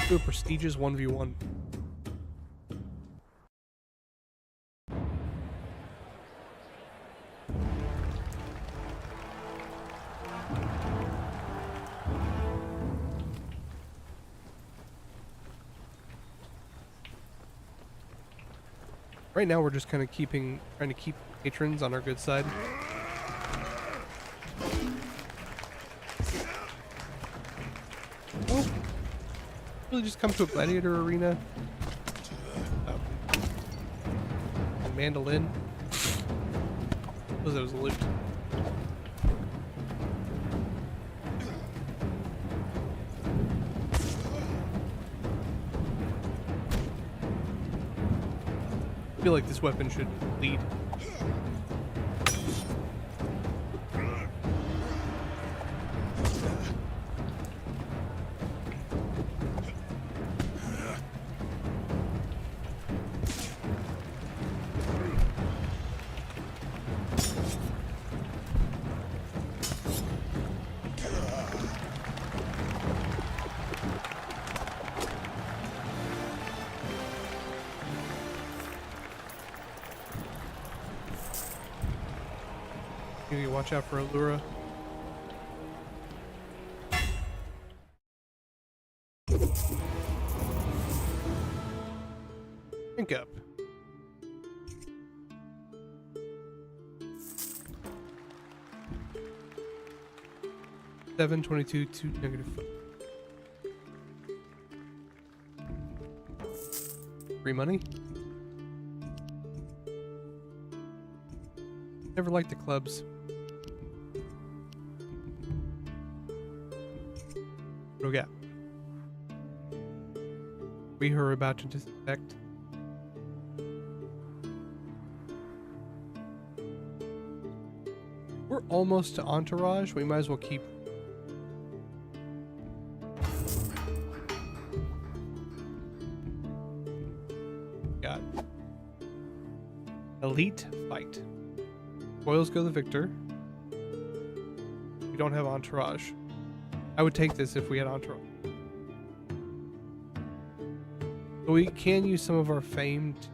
Do a prestigious 1v1. Right now we're just kind of trying to keep patrons on our good side. Oh. Really just come to a gladiator arena. And mandolin. That was loot. I feel like this weapon should lead. You need to watch out for Allura. Drink up. $7.22 to -5. Free money? Never liked the clubs. What do we got? We are about to disinfect. We're almost to Entourage. We might as well keep. Got Elite Fight. Spoils go the victor. We don't have Entourage. I would take this if we had Entourage. But we can use some of our famed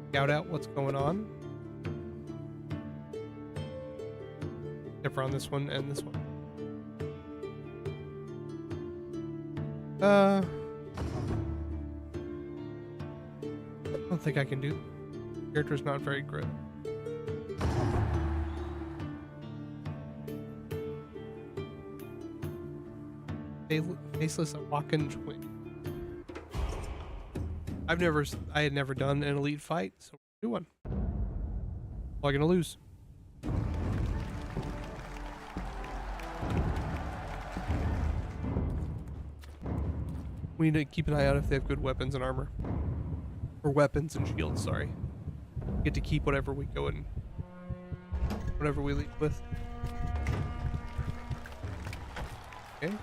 scout out what's going on. Except for on this one and this one. I don't think I can do. Character's not very good. Faceless Awaken Twin. I had never done an elite fight, so do one. Probably gonna lose. We need to keep an eye out if they have good weapons and armor. Or weapons and shields, sorry. Get to keep whatever we go in. Whatever we leave with. Okay.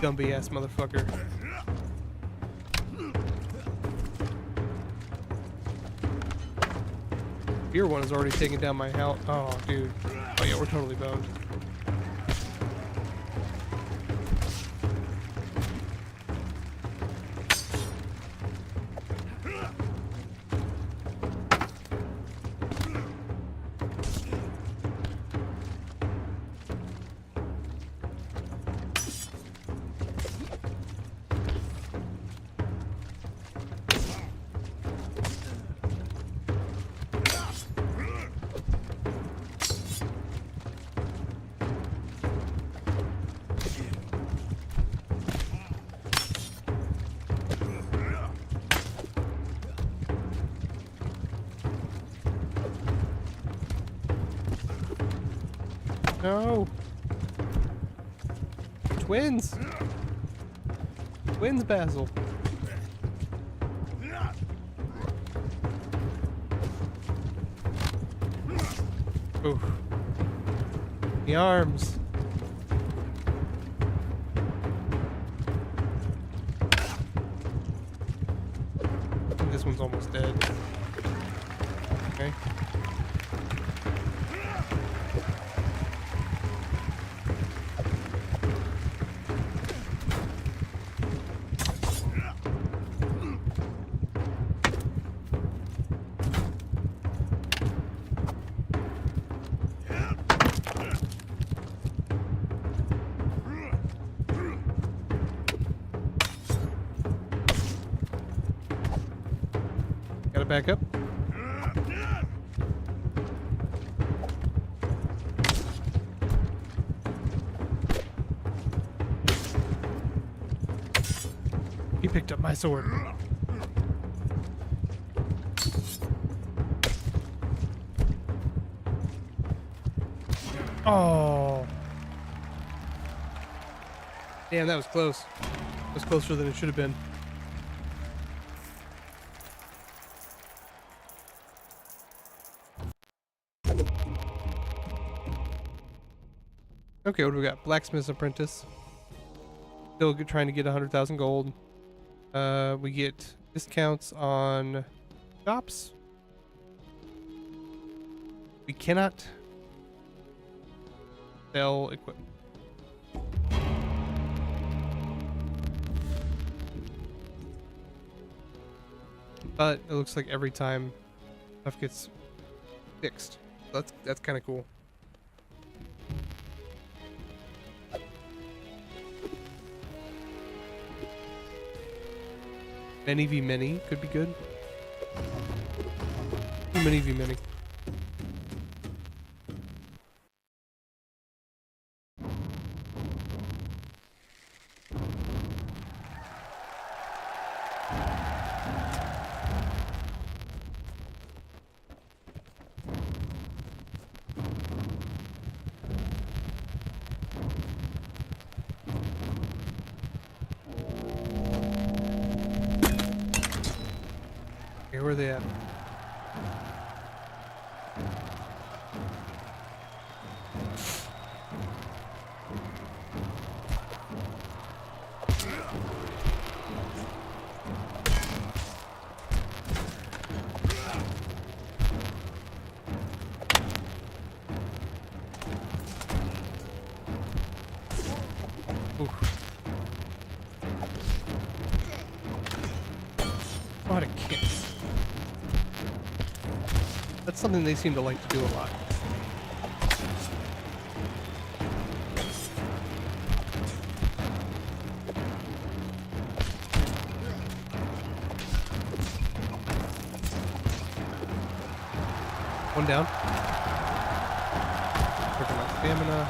Gumby ass motherfucker. Here one is already taking down my house. Oh, dude. Oh yeah, we're totally boned. No. Twins. Twins, Basil. Ooh. The arms. I think this one's almost dead. Okay. Gotta back up. He picked up my sword. Oh. Damn, that was close. That was closer than it should have been. Okay, what do we got? Blacksmith's Apprentice. Still trying to get 100,000 gold. We get discounts on shops. We cannot sell equipment. But it looks like every time stuff gets fixed. That's kind of cool. Many v many could be good. Too many v many. Where are they at? know how to kick. That's something they seem to like to do a lot. One down. Working my stamina.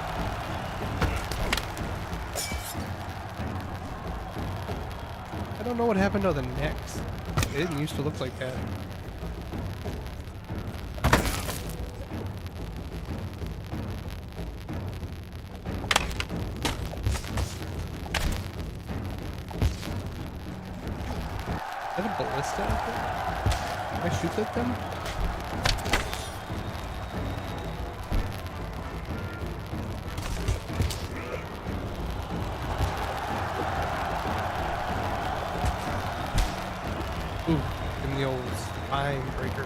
I don't know what happened to the necks. It didn't used to look like that. Is that a ballista out there? Can I shoot at them? Ooh, in the old spine breaker.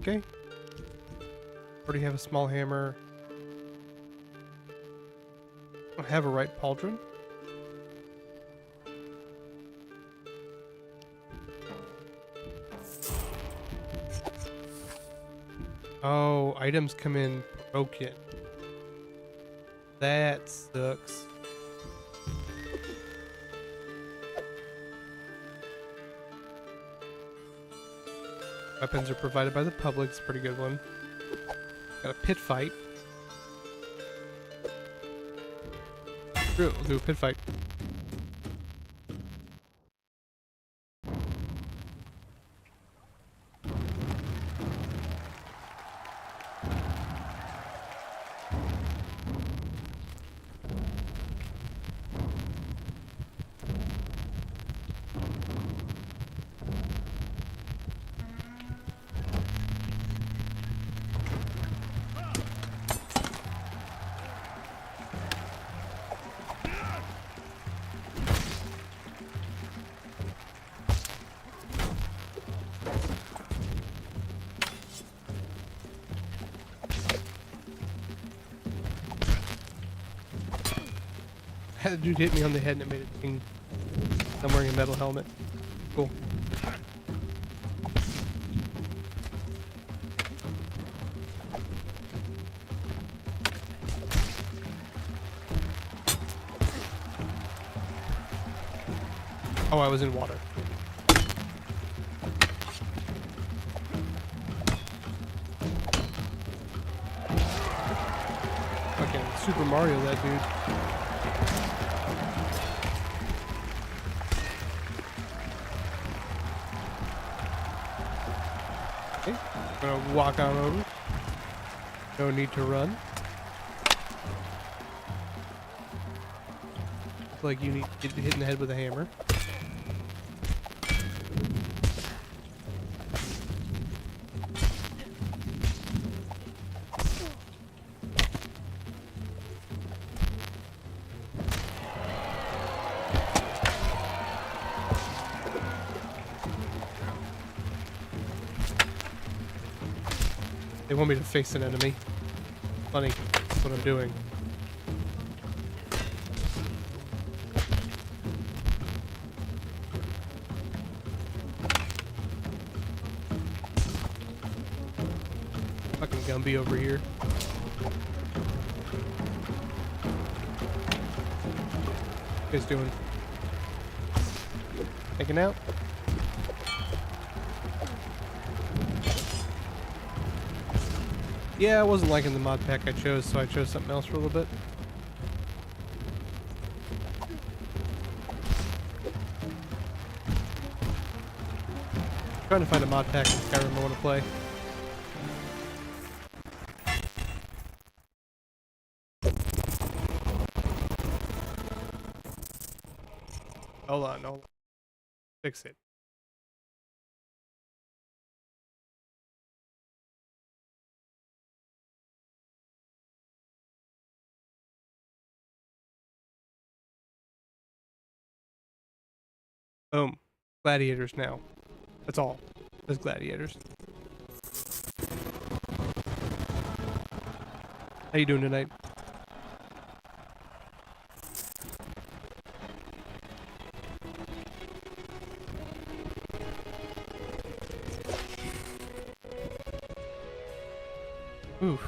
Okay. Already have a small hammer. I have a right pauldron. Oh, items come in broken. That sucks. Weapons are provided by the public. It's a pretty good one. Got a pit fight. Screw it, we'll do a pit fight. The dude hit me on the head and it made it ding. I'm wearing a metal helmet. Cool. Oh, I was in water. Fucking Super Mario, that dude. Okay, I'm gonna walk on over. No need to run. Looks like you need to get hit in the head with a hammer. They want me to face an enemy. Funny, that's what I'm doing. Fucking Gumby over here. What you guys doing? Taking out? Yeah, I wasn't liking the mod pack I chose, so I chose something else for a little bit. Trying to find a mod pack in Skyrim I want to play. Hold on. Fix it. Boom. Gladiators now. That's all. Those gladiators. How you doing tonight? Oof.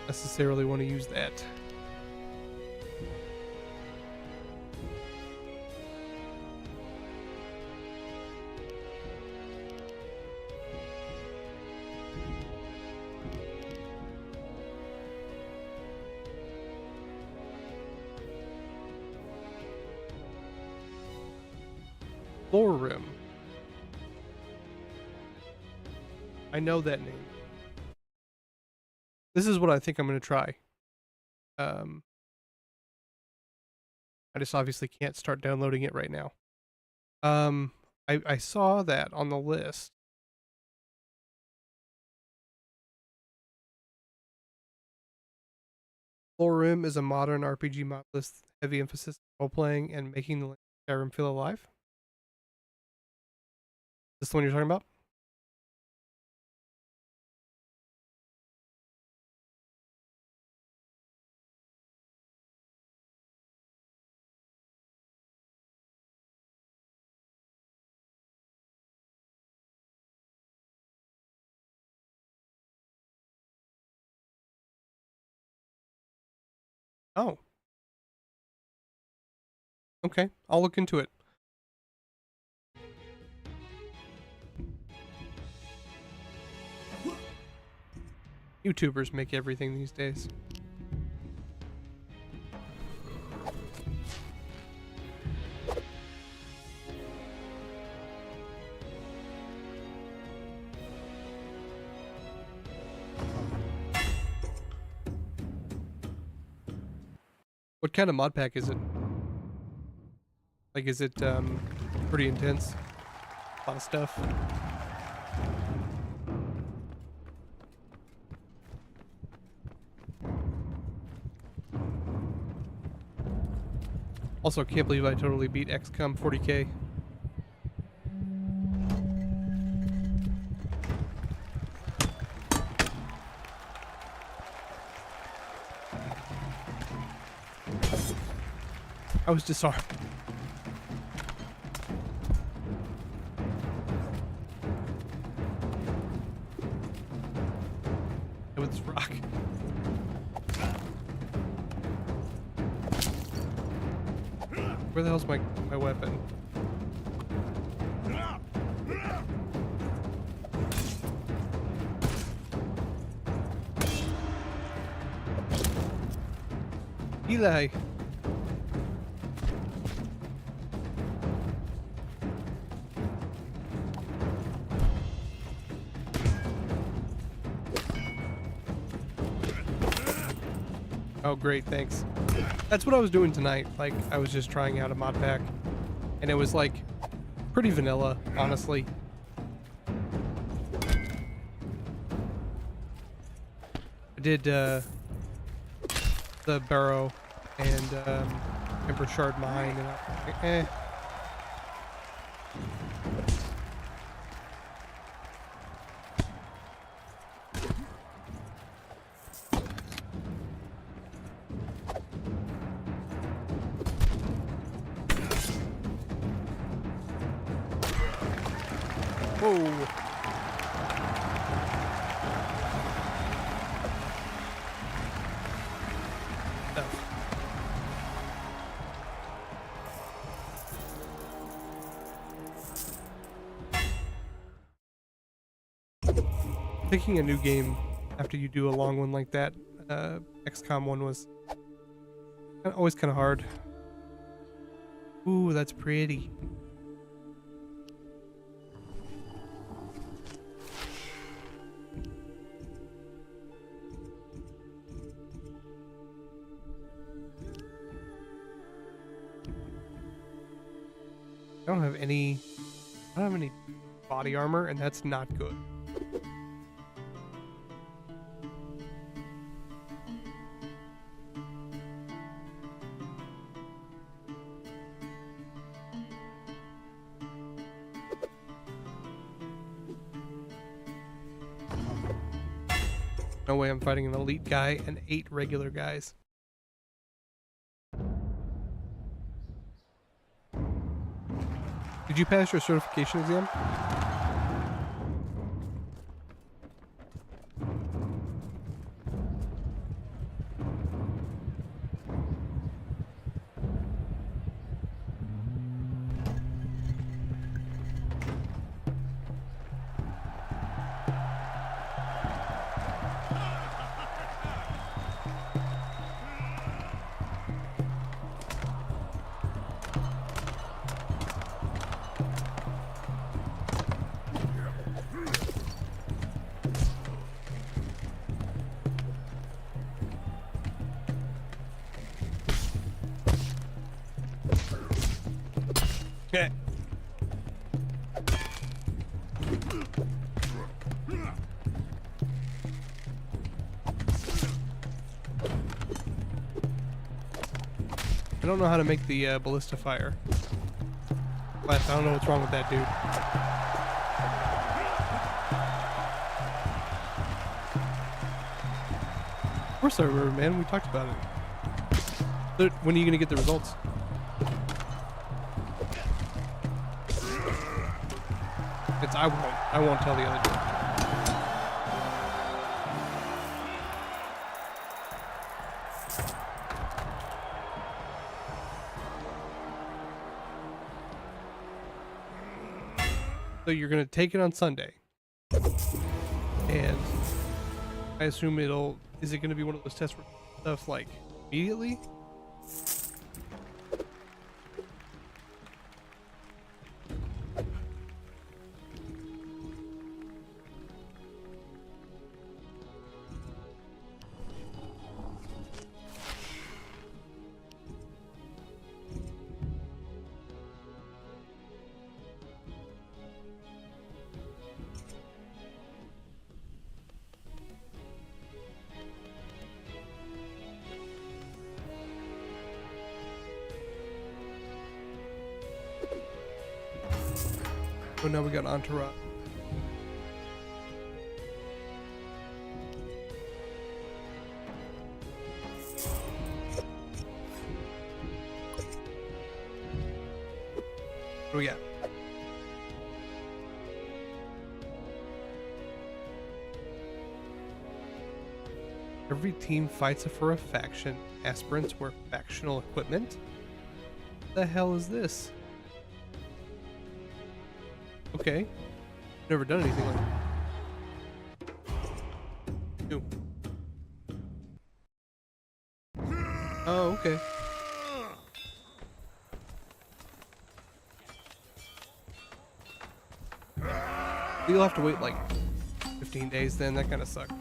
Necessarily want to use that. Floor rim. I know that name. This is what I think I'm going to try. I just obviously can't start downloading it right now. I saw that on the list. Floor rim is a modern RPG mod list, heavy emphasis on role-playing and making the Skyrim feel alive. This the one you're talking about? Oh. Okay, I'll look into it. YouTubers make everything these days. What kind of mod pack is it? Like, is it pretty intense? A lot of stuff. Also, can't believe I totally beat XCOM 40K. I was disarmed. With this rock. Where the hell's my weapon? Eli. Oh, great, thanks. That's what I was doing tonight. Like, I was just trying out a mod pack, and it was like pretty vanilla, honestly. I did the Barrow and Emperor Shard Mine, and I, Whoa. Picking a new game after you do a long one like that, XCOM one was always kind of hard. Ooh, that's pretty. I don't have any body armor, and that's not good. No way I'm fighting an elite guy and 8 regular guys. Did you pass your certification exam? Okay. I don't know how to make the ballista fire. But I don't know what's wrong with that dude. Of course I remember, man. We talked about it. When are you gonna get the results? I won't tell the other dude. So you're gonna take it on Sunday, and I assume is it gonna be one of those test stuff like immediately? Oh, now we got Entourage. What do we got? Every team fights for a faction. Aspirants wear factional equipment. What the hell is this? Okay. Never done anything like that. Ew. Oh, okay. You'll have to wait like 15 days then. That kind of sucks.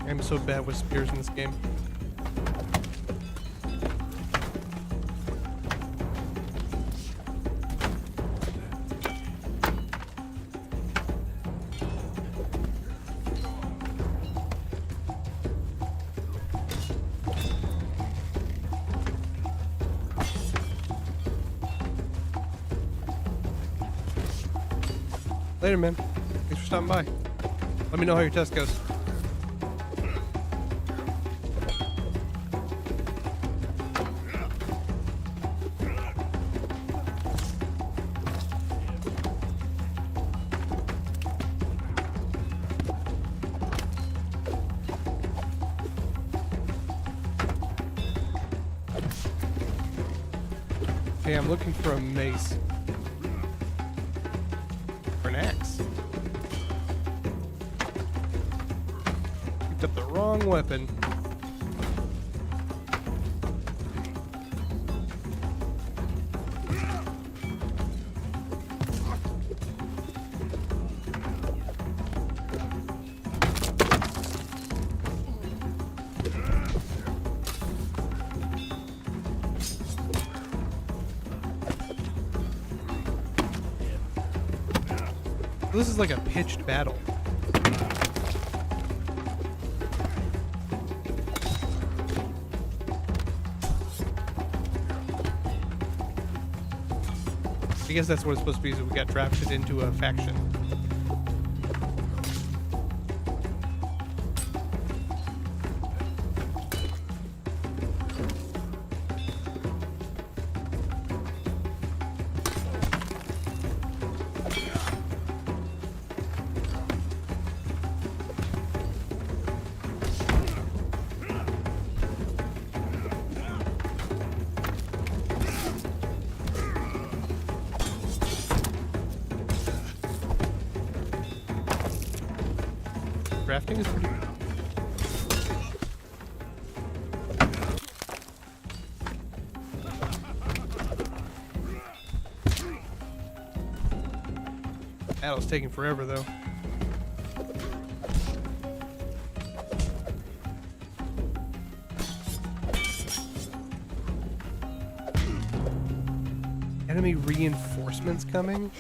I'm so bad with spears in this game. Later, man. Thanks for stopping by. Let me know how your test goes. Hey, I'm looking for a mace. Or an axe. Picked up the wrong weapon. This is like a pitched battle. I guess that's what it's supposed to be, so we got drafted into a faction. Drafting is pretty good. Battle's taking forever though. Enemy reinforcements coming?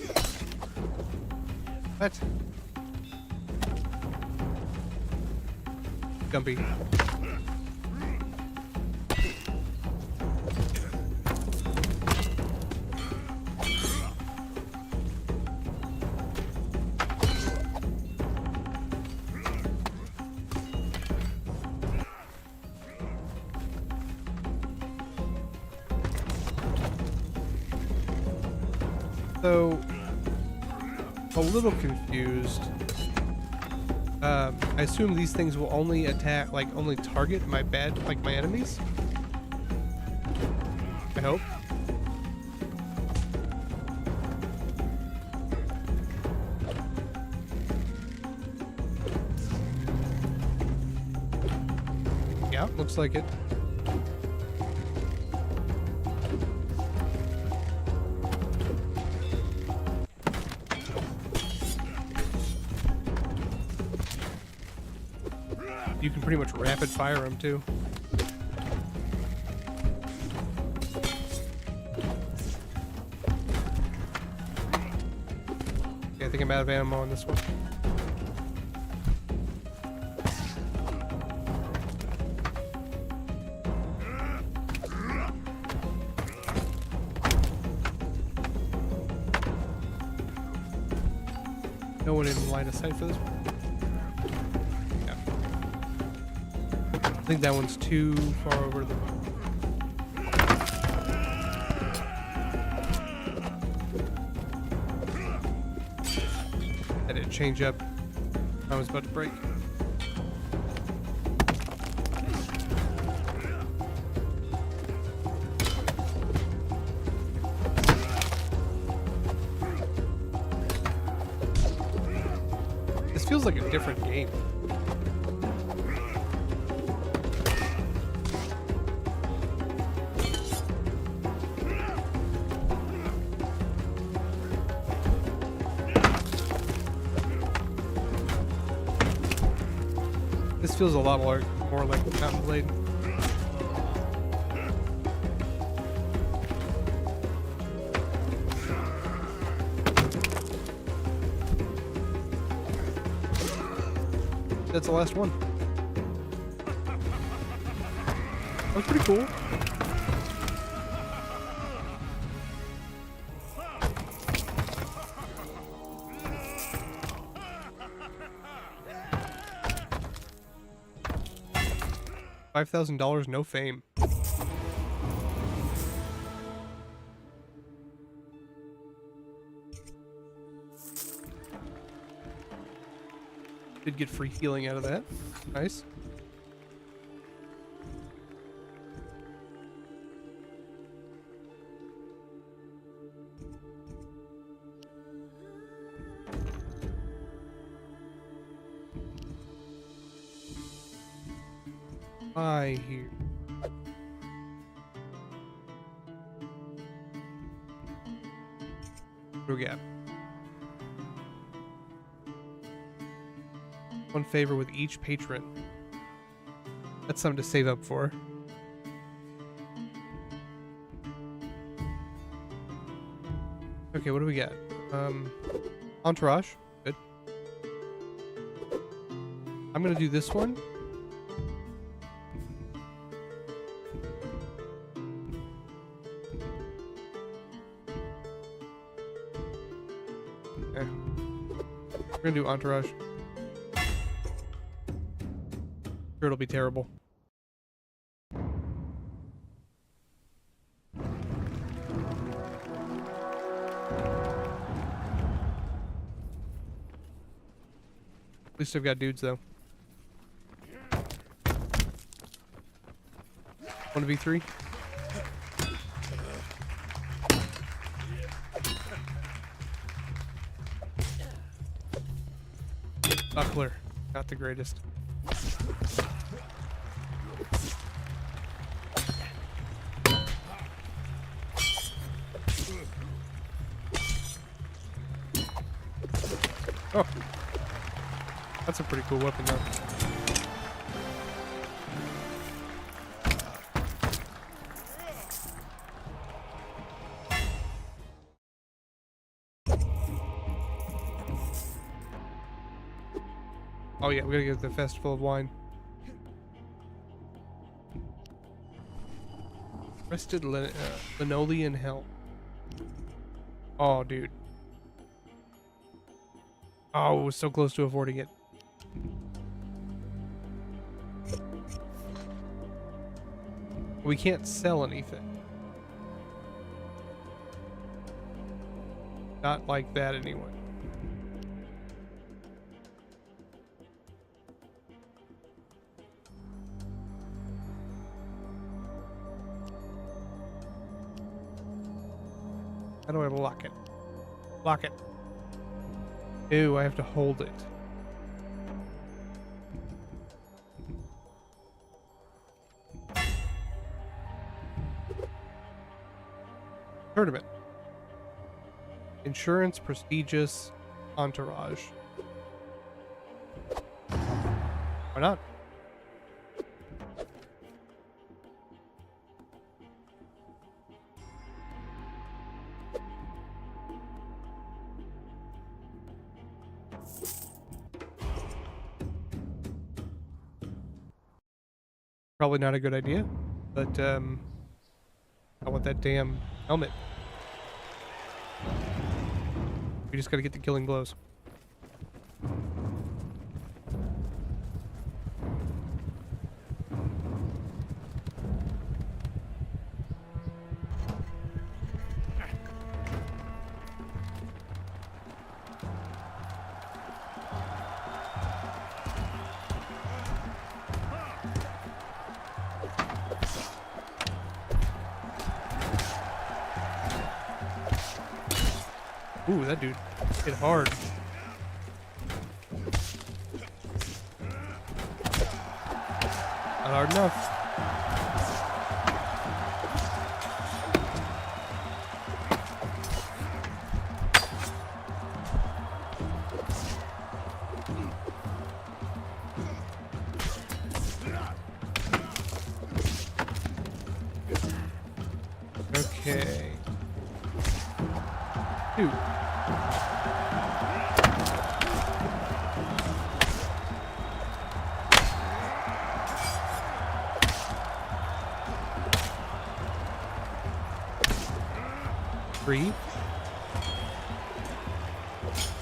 What? Gumpy. So, a little confused. I assume these things will only attack, like, only target my my enemies? I hope. Yeah, looks like it. You can pretty much rapid fire them too. Okay, I think I'm out of ammo on this one. No one in line of sight for this one. I think that one's too far over the... I didn't change up. I was about to break. This feels like a different game. This feels a lot more like Mountain Blade. That's the last one. That was pretty cool. $5,000, no fame. Did get free healing out of that. Nice. I hear. What do we got? One favor with each patron. That's something to save up for. Okay, what do we got? Entourage. Good. I'm gonna do this one. Okay. We're gonna do Entourage. Sure, it'll be terrible. At least I've got dudes though. 1v3. Buckler, not the greatest. Oh, that's a pretty cool weapon though. Oh yeah, we gotta go to the Festival of Wine. Rested linoleum hell. Oh, dude. Oh, so close to affording it. We can't sell anything. Not like that anyway. How do I lock it? Lock it. Ew, I have to hold it. Tournament. Insurance, prestigious, entourage. Why not? Probably not a good idea, but I want that damn helmet. We just gotta get the killing blows. Ooh, that dude hit hard. Not hard enough. Okay. Dude. 3.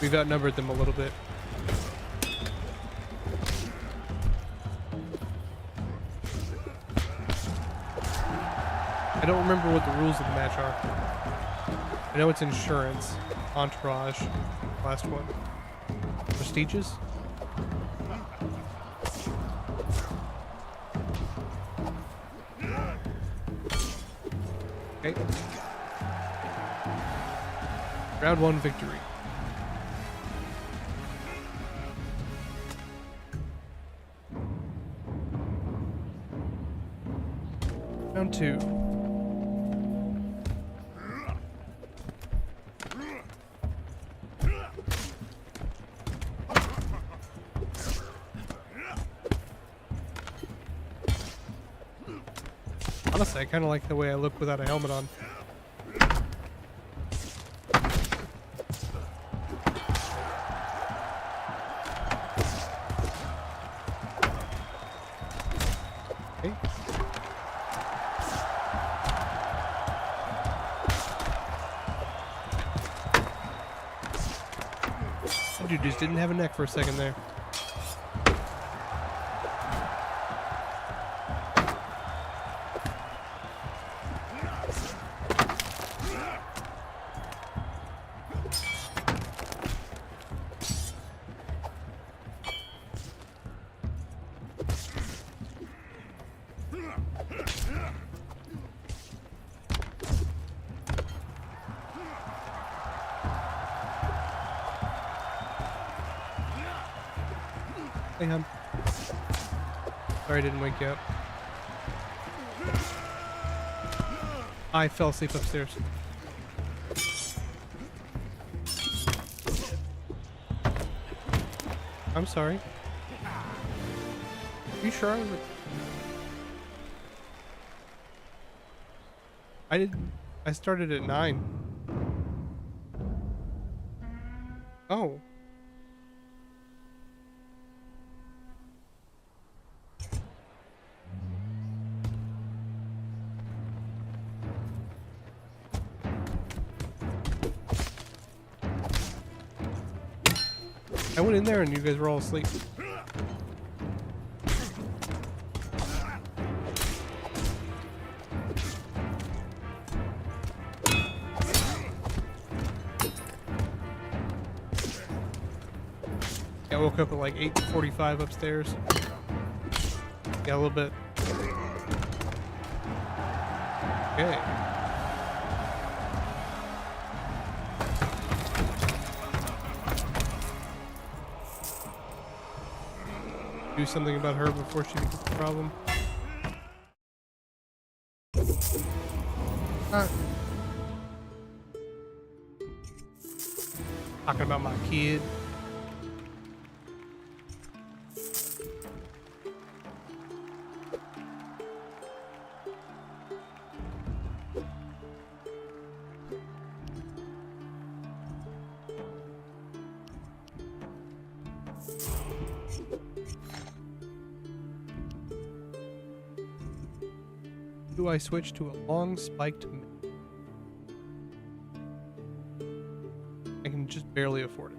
We've outnumbered them a little bit. I don't remember what the rules of the match are. I know it's insurance, entourage, last one. Prestigious? Okay. Round 1 victory. Round 2. Honestly, I kind of like the way I look without a helmet on. Dude just didn't have a neck for a second there. Hey, hon. Sorry I didn't wake you up. I fell asleep upstairs. I'm sorry. You sure I was... I started at 9. Oh. I went in there and you guys were all asleep. I woke up at like 8:45 upstairs. Yeah, a little bit. Okay. Do something about her before she becomes a problem. Talking about my kid. Do I switch to a long spiked mitt? I can just barely afford it.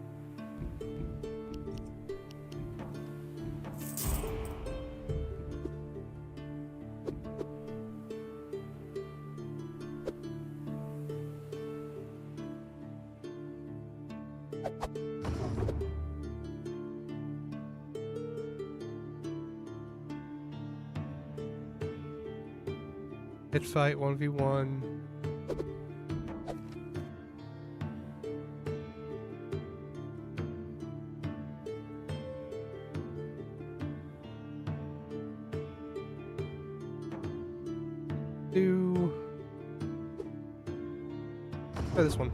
Pitch fight 1v1. Try this one.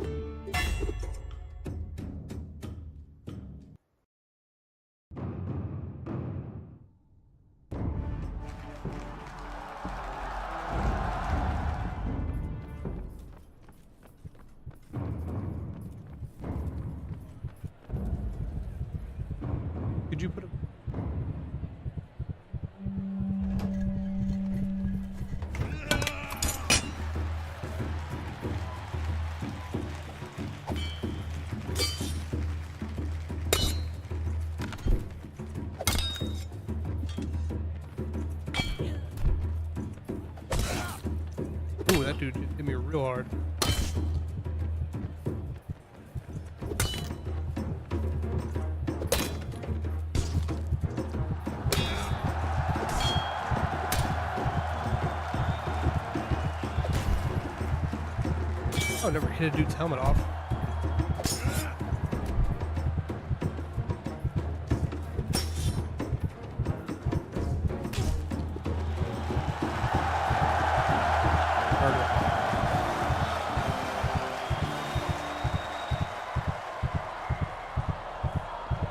Could you put a... Ooh, that dude hit me real hard. Oh, I never hit a dude's helmet off.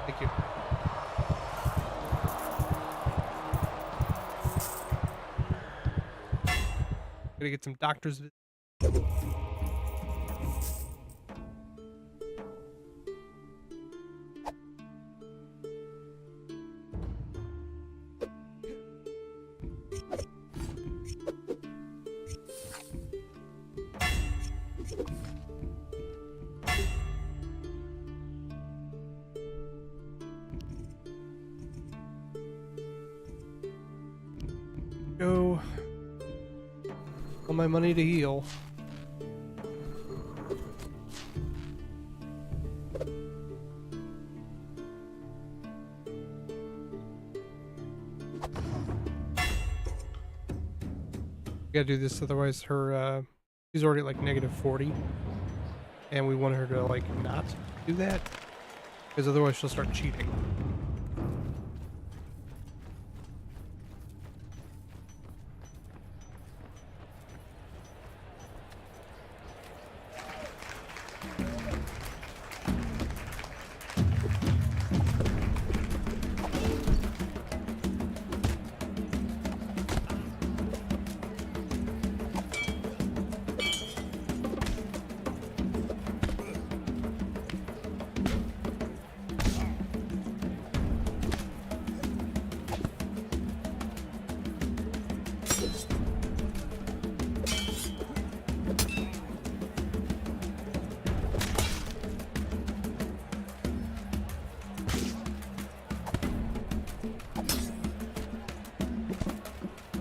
Thank you. Gotta get some doctor's visits. go. All my money to heal. Gotta do this, otherwise her, she's already like negative 40. And we want her to like not do that, because otherwise she'll start cheating.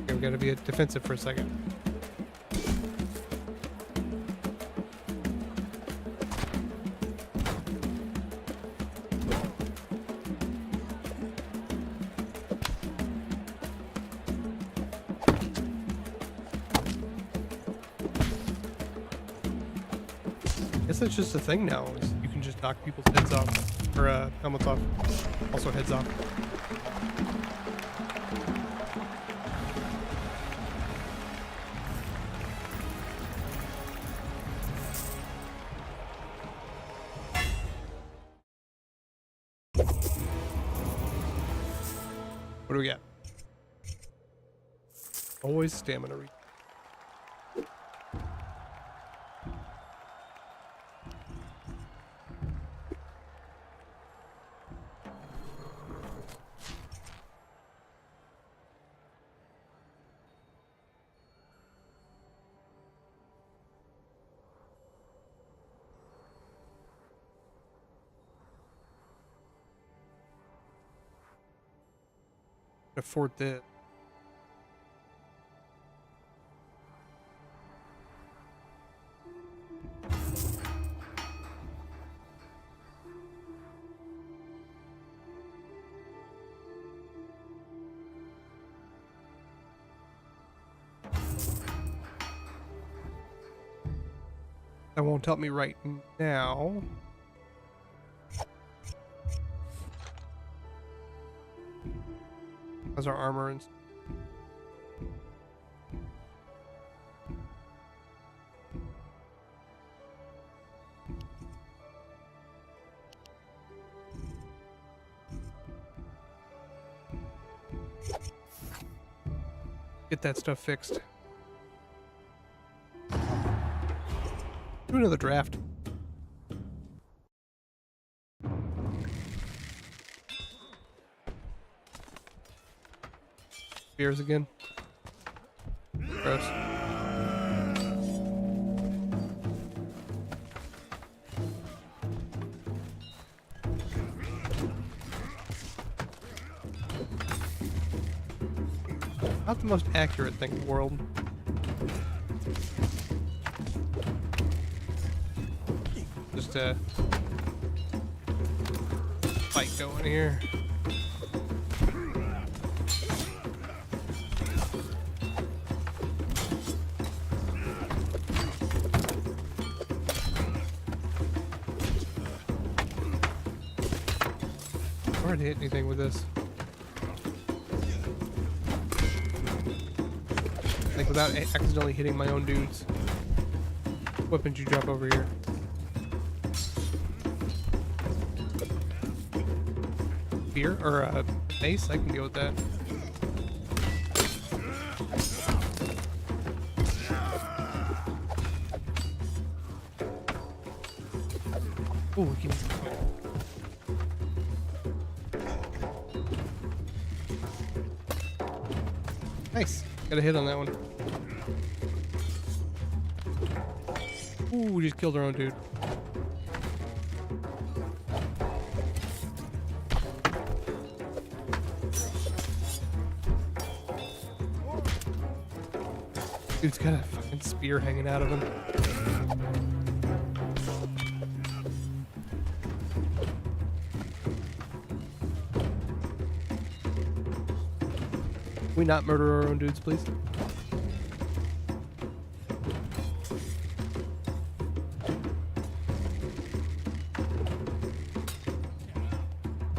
Okay, we gotta be defensive for a second. I guess that's just a thing now, is you can just knock people's heads off, or helmets off, also heads off. What do we got? Always stamina. Afford this. That won't help me right now. How's our armor and get that stuff fixed. Do another draft. Beers again. Gross. Not the most accurate thing in the world. Just a fight going here. Hard to hit anything with this. Like without accidentally hitting my own dudes. What weapons you drop over here? Spear or a mace? I can deal with that. Ooh, we can. Nice. Got a hit on that one. Ooh, we just killed our own dude. Dude's got a fucking spear hanging out of him. Can we not murder our own dudes, please?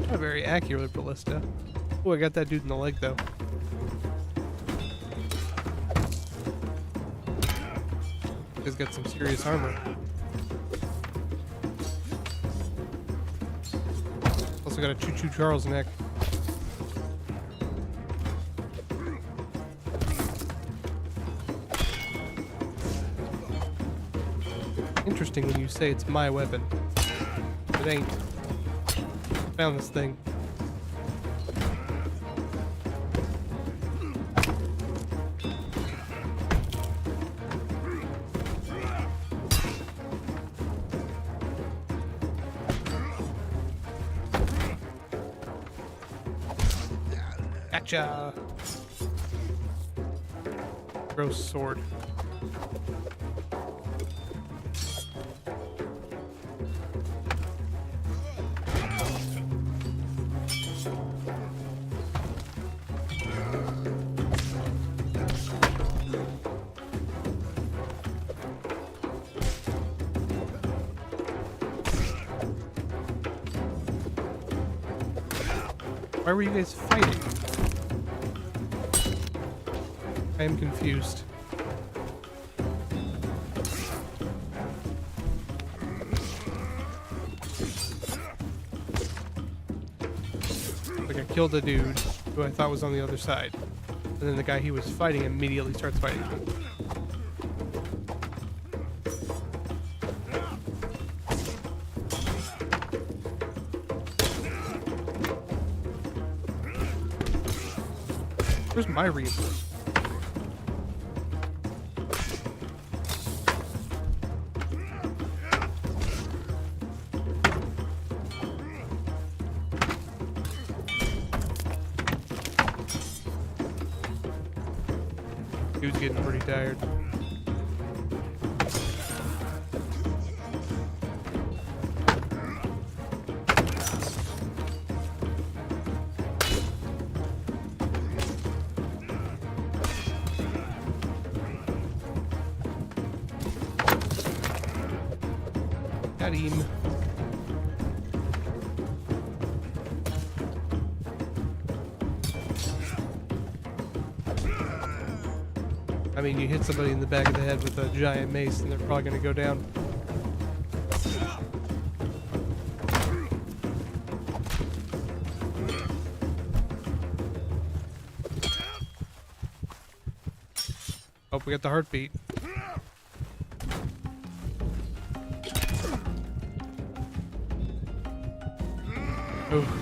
Not a very accurate ballista. Oh, I got that dude in the leg, though. He's got some serious armor. Also got a Choo-Choo Charles neck. Interesting when you say it's my weapon. It ain't. Found this thing. Gotcha. Gross sword. Why were you guys fighting? I am confused. Like I killed a dude who I thought was on the other side. And then the guy he was fighting immediately starts fighting me. Where's my reinforcement? Dude's getting pretty tired. Got him. I mean, you hit somebody in the back of the head with a giant mace and they're probably going to go down. Oh, we got the heartbeat. Oh.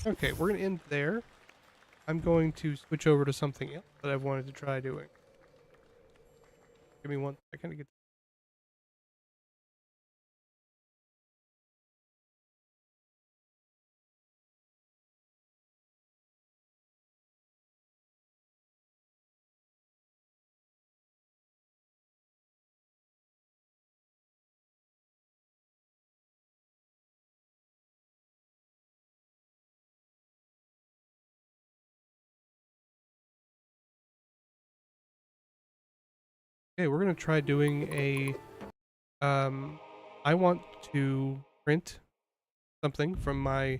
Okay, we're going to end there. I'm going to switch over to something else that I've wanted to try doing. Give me one second to get. Okay, we're going to try doing a I want to print something from my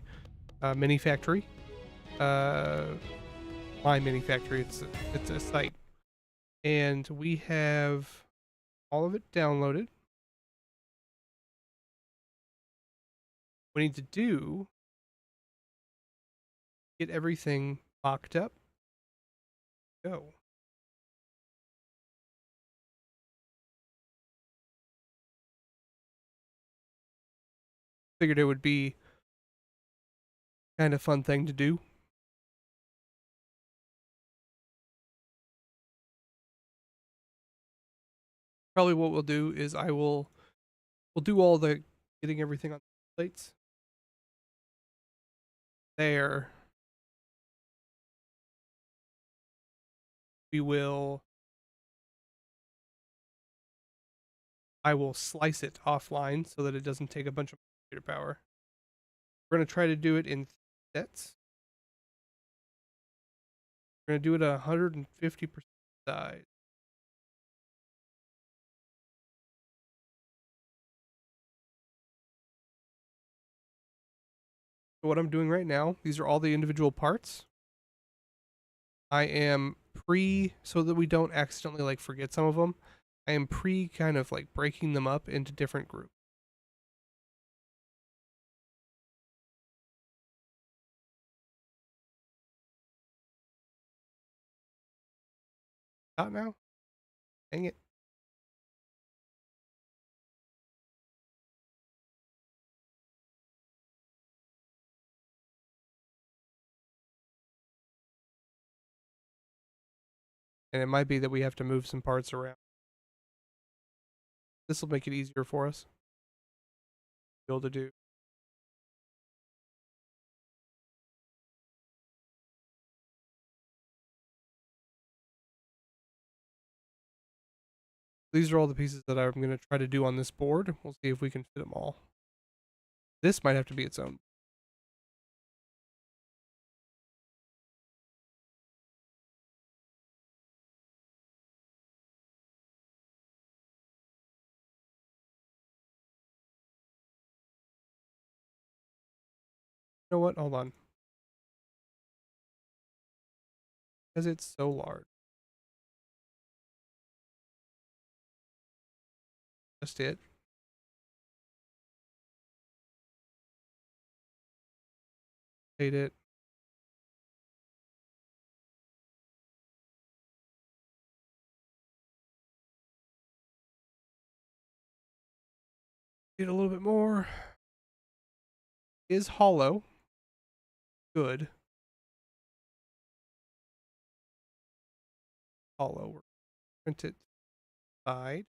mini factory. My mini factory. It's a site, and we have all of it downloaded. What we need to do, get everything mocked up. Go. Figured it would be kind of fun thing to do. Probably what we'll do is we'll do all the getting everything on the plates. There. I will slice it offline so that it doesn't take a bunch of computer power. We're going to try to do it in sets. We're going to do it at 150% size. So what I'm doing right now, these are all the individual parts. I am so that we don't accidentally like forget some of them, I am kind of like breaking them up into different groups. Not now? Dang it. And it might be that we have to move some parts around. This will make it easier for us to be able to do. These are all the pieces that I'm going to try to do on this board. We'll see if we can fit them all. This might have to be its own. You know what? Hold on. Because it's so large. Just it. Hate it. Get a little bit more. Is hollow. Good. Hollow. Print it side.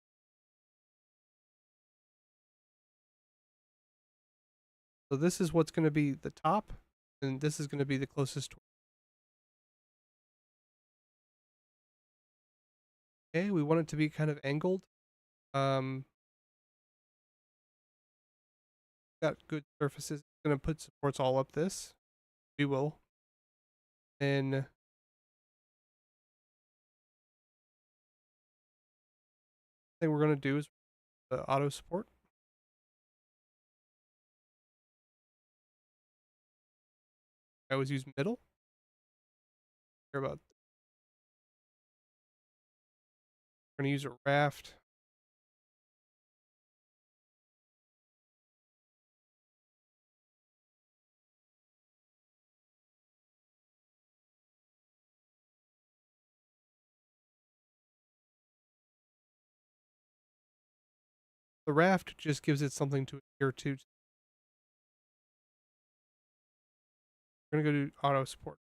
So this is what's going to be the top, and this is going to be the closest. Okay, we want it to be kind of angled. Got good surfaces. Going to put supports all up this. We will. Then thing we're going to do is the auto support. I always use middle. Care about. We're going to use a raft. The raft just gives it something to adhere to. We're going to go to auto support.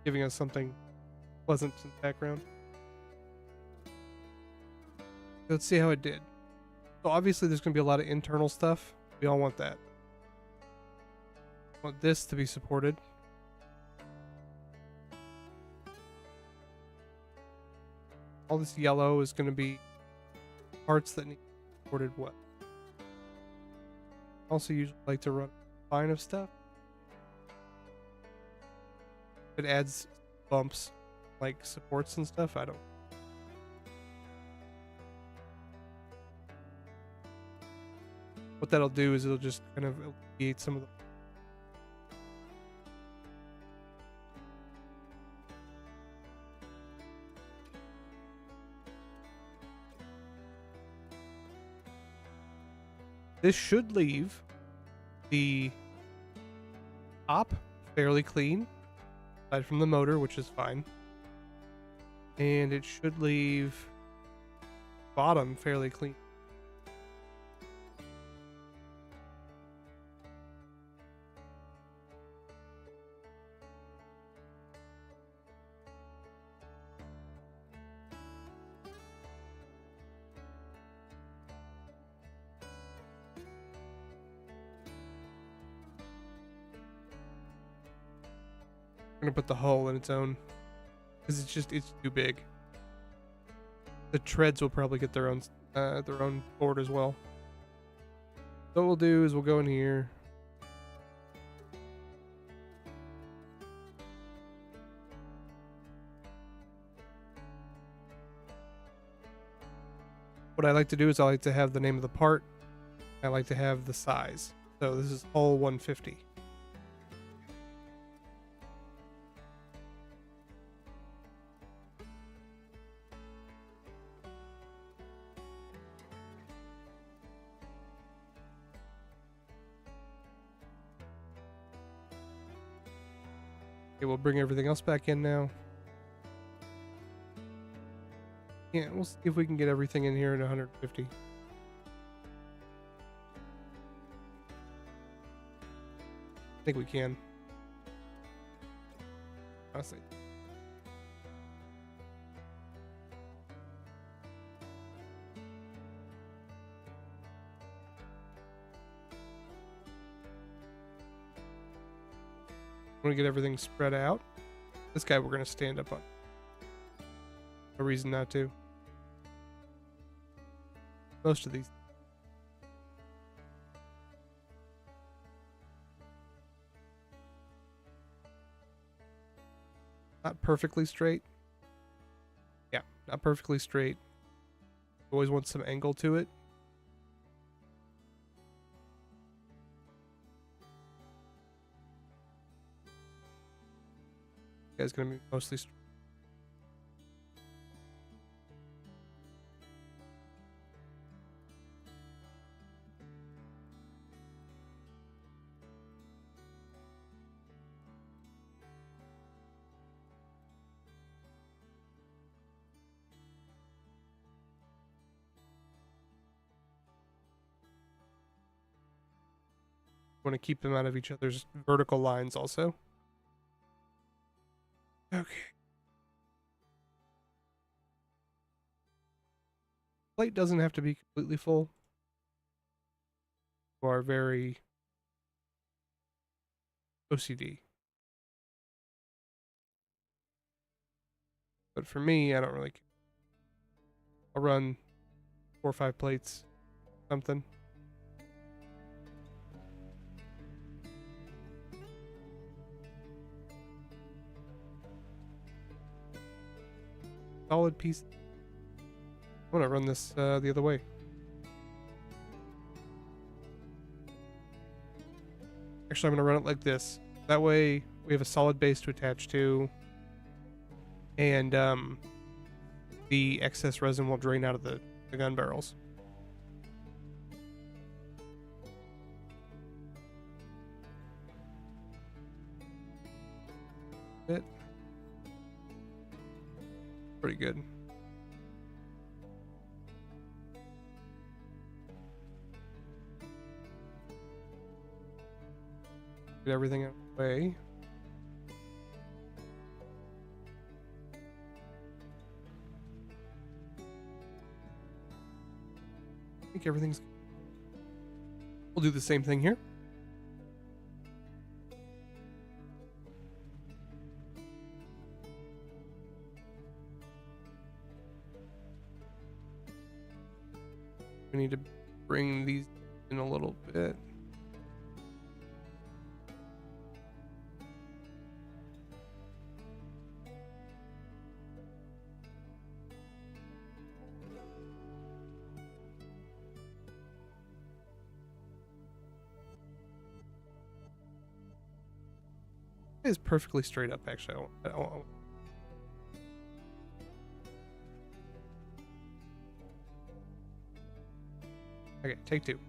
Giving us something pleasant in the background. Let's see how it did. So obviously there's going to be a lot of internal stuff. We all want that. Want this to be supported. All this yellow is going to be parts that need to be supported well. Also usually like to run a line of stuff. It adds bumps like supports and stuff. I don't. what that'll do is it'll just kind of alleviate some of the. This should leave the top fairly clean, aside from the motor, which is fine. And it should leave bottom fairly clean. I'm gonna put the hull in its own, because it's too big. The treads will probably get their own board as well. So what we'll do is we'll go in here. What I like to do is I like to have the name of the part. I like to have the size. So this is hull 150. Okay, we'll bring everything else back in now. Yeah, we'll see if we can get everything in here at 150. I think we can. Honestly. I'm gonna get everything spread out. This guy we're gonna stand up on. No reason not to. Most of these. Not perfectly straight. Yeah, not perfectly straight. Always want some angle to it. Guy's gonna be mostly straight. Want to keep them out of each other's vertical lines also. Okay. Plate doesn't have to be completely full. You are very OCD. But for me, I don't really care. I'll run 4 or 5 plates, something. Solid piece. I want to run this the other way. Actually, I'm going to run it like this. That way, we have a solid base to attach to. And the excess resin will drain out of the gun barrels. It. Pretty good. Get everything out of the way. I think everything's... We'll do the same thing here. We need to bring these in a little bit. It's perfectly straight up, actually. Okay, take two.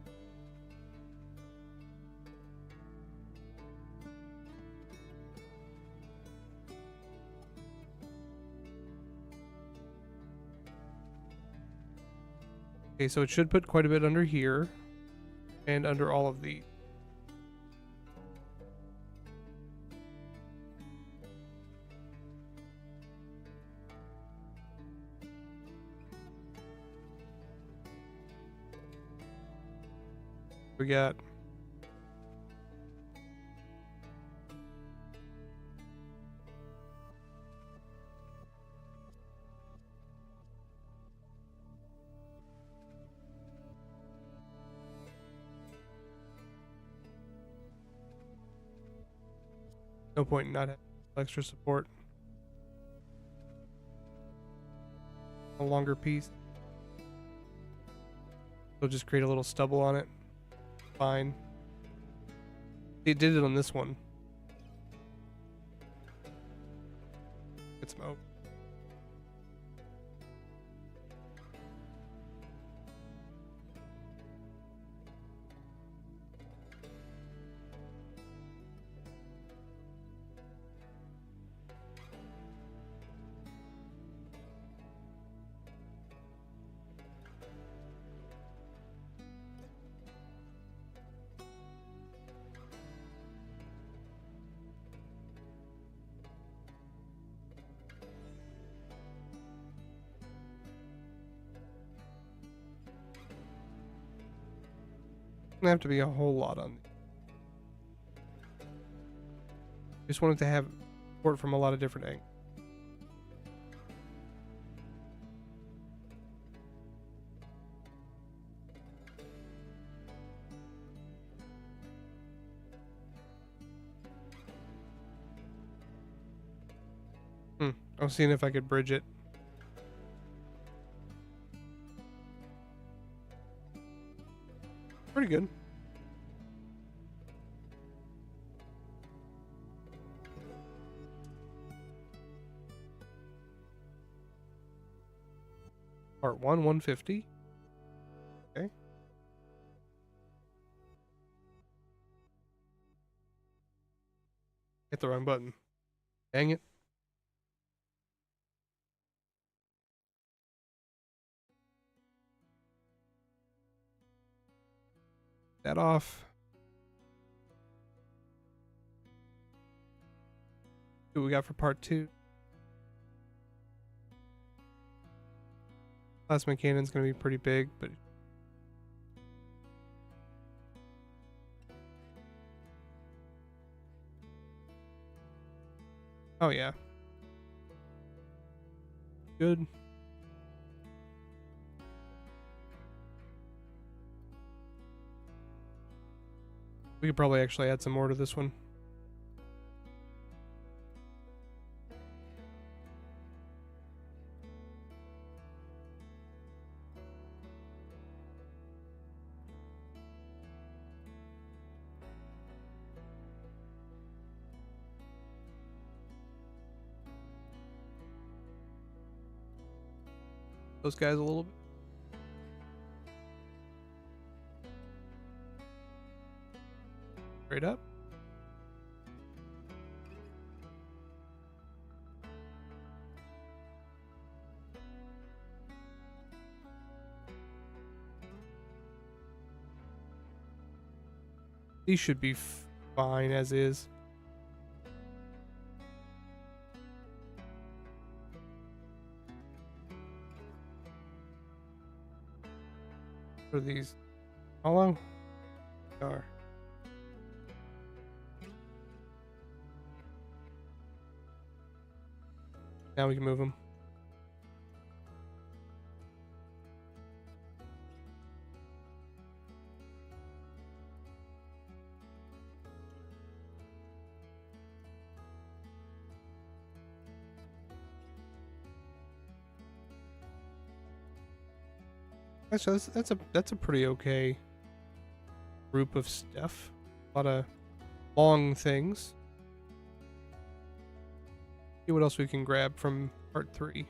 Okay, so it should put quite a bit under here and under all of the. We got no point in not having extra support. A longer piece. So just create a little stubble on it. Fine. It did it on this one. Get some oak. Doesn't have to be a whole lot on. Just wanted to have support from a lot of different angles. I was seeing if I could bridge it. Pretty good. Part 1, 150. Okay. Hit the wrong button. Dang it. That off. See what we got for part 2. Plasma cannon's gonna be pretty big, but oh yeah. Good. We could probably actually add some more to this one. Those guys a little bit. Straight up. These should be fine as is. Are these hollow? They are. Now we can move them. Actually, that's a pretty okay group of stuff. A lot of long things. See what else we can grab from part 3.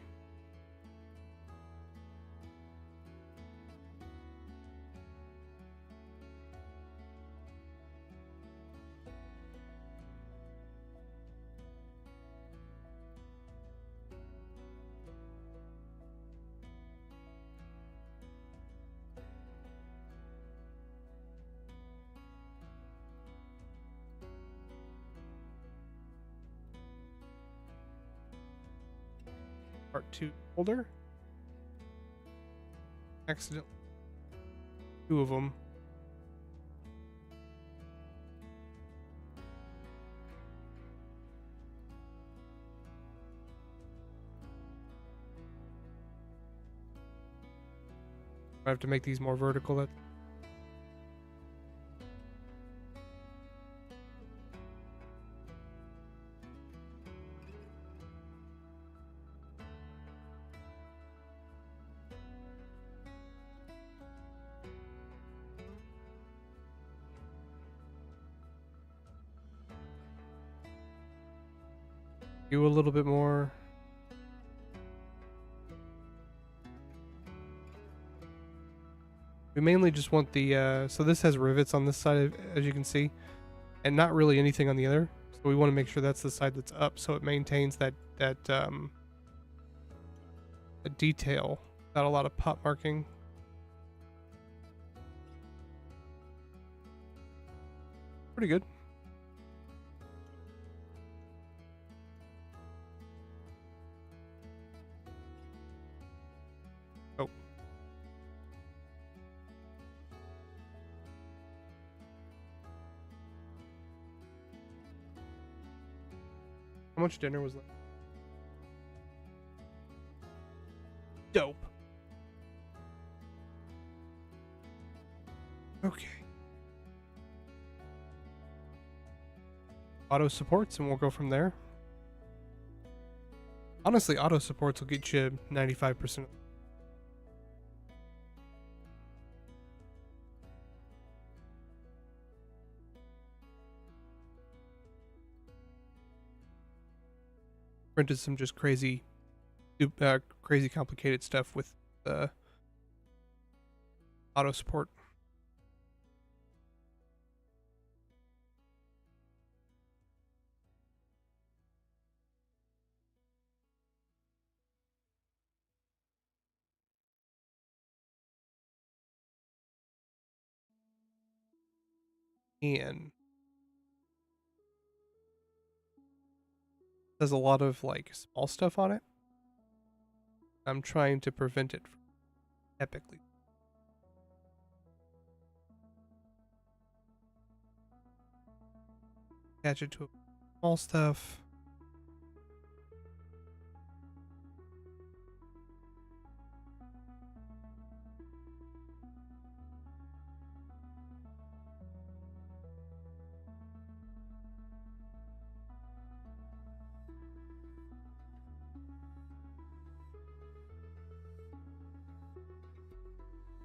Part 2 folder. Accidentally. 2 of them. I have to make these more vertical. That do a little bit more. We mainly just want the, so this has rivets on this side, as you can see, and not really anything on the other. So we want to make sure that's the side that's up, so it maintains that a detail without a lot of pop marking. Pretty good. Oh. How much dinner was left? Dope. Okay. Auto supports, and we'll go from there. Honestly, auto supports will get you 95%. Printed some just crazy complicated stuff with auto support. And there's a lot of like small stuff on it. I'm trying to prevent it from epically. Attach it to small stuff.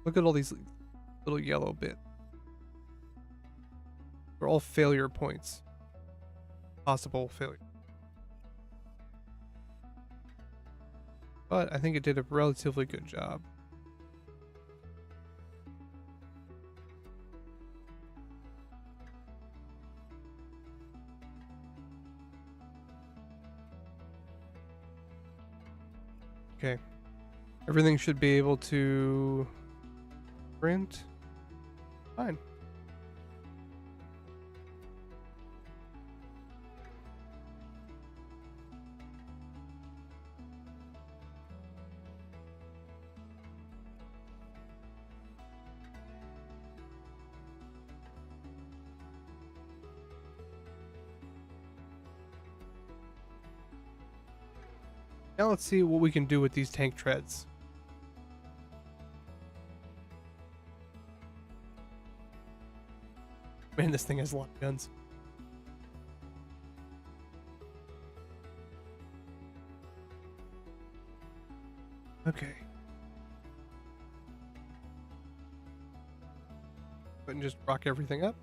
Look at all these little yellow bits. They're all failure points. Possible failure. But I think it did a relatively good job. Okay. Everything should be able to print. Fine. Now let's see what we can do with these tank treads. Man, this thing has a lot of guns. Okay. But and just rock everything up.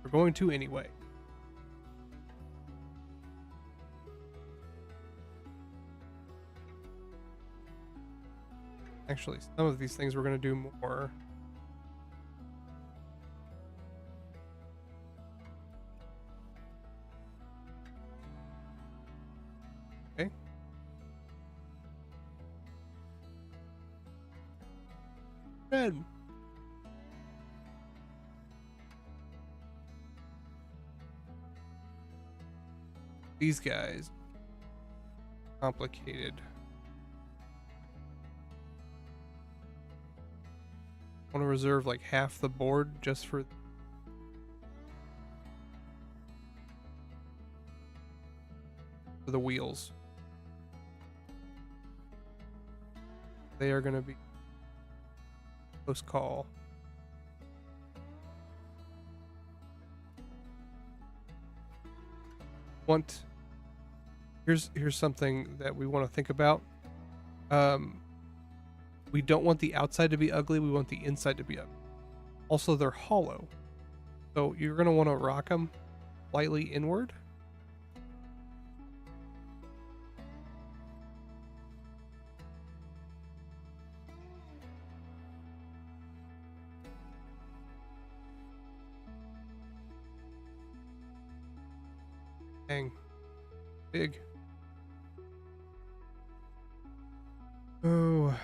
We're going to anyway. Actually, some of these things we're going to do more. Okay. Red. These guys. Complicated. I want to reserve like half the board just for the wheels. They are going to be close call. Here's something that we want to think about. We don't want the outside to be ugly. We want the inside to be ugly. Also, they're hollow, so you're going to want to rock them slightly inward. Dang. Big. Oh.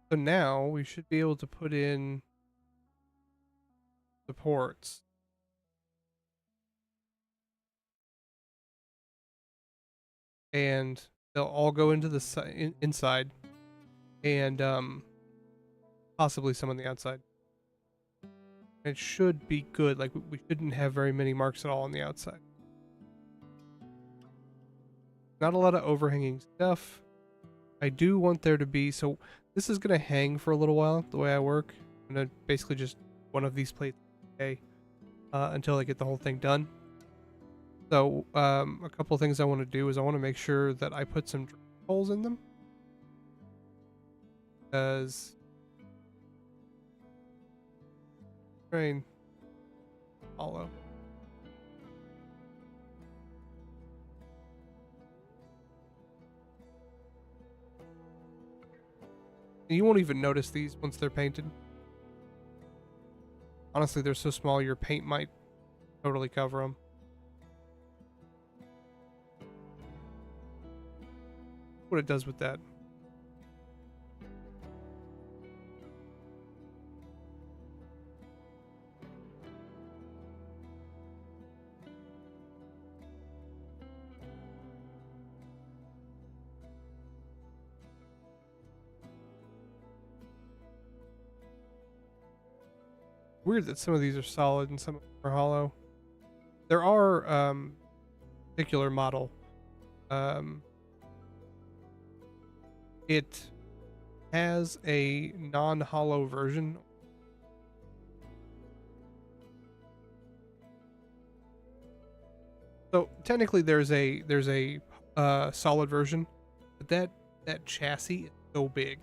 So now we should be able to put in supports. And they'll all go into the inside, and possibly some on the outside. It should be good. Like, we shouldn't have very many marks at all on the outside. Not a lot of overhanging stuff. I do want there to be, so this is going to hang for a little while, the way I work. I'm going to basically just one of these plates until I get the whole thing done. So a couple of things I want to do is I want to make sure that I put some holes in them. Because train hollow. You won't even notice these once they're painted. Honestly, they're so small your paint might totally cover them. What it does with that. Weird that some of these are solid and some are hollow. There are particular model. It has a non-hollow version. So technically there's a solid version, but that chassis is so big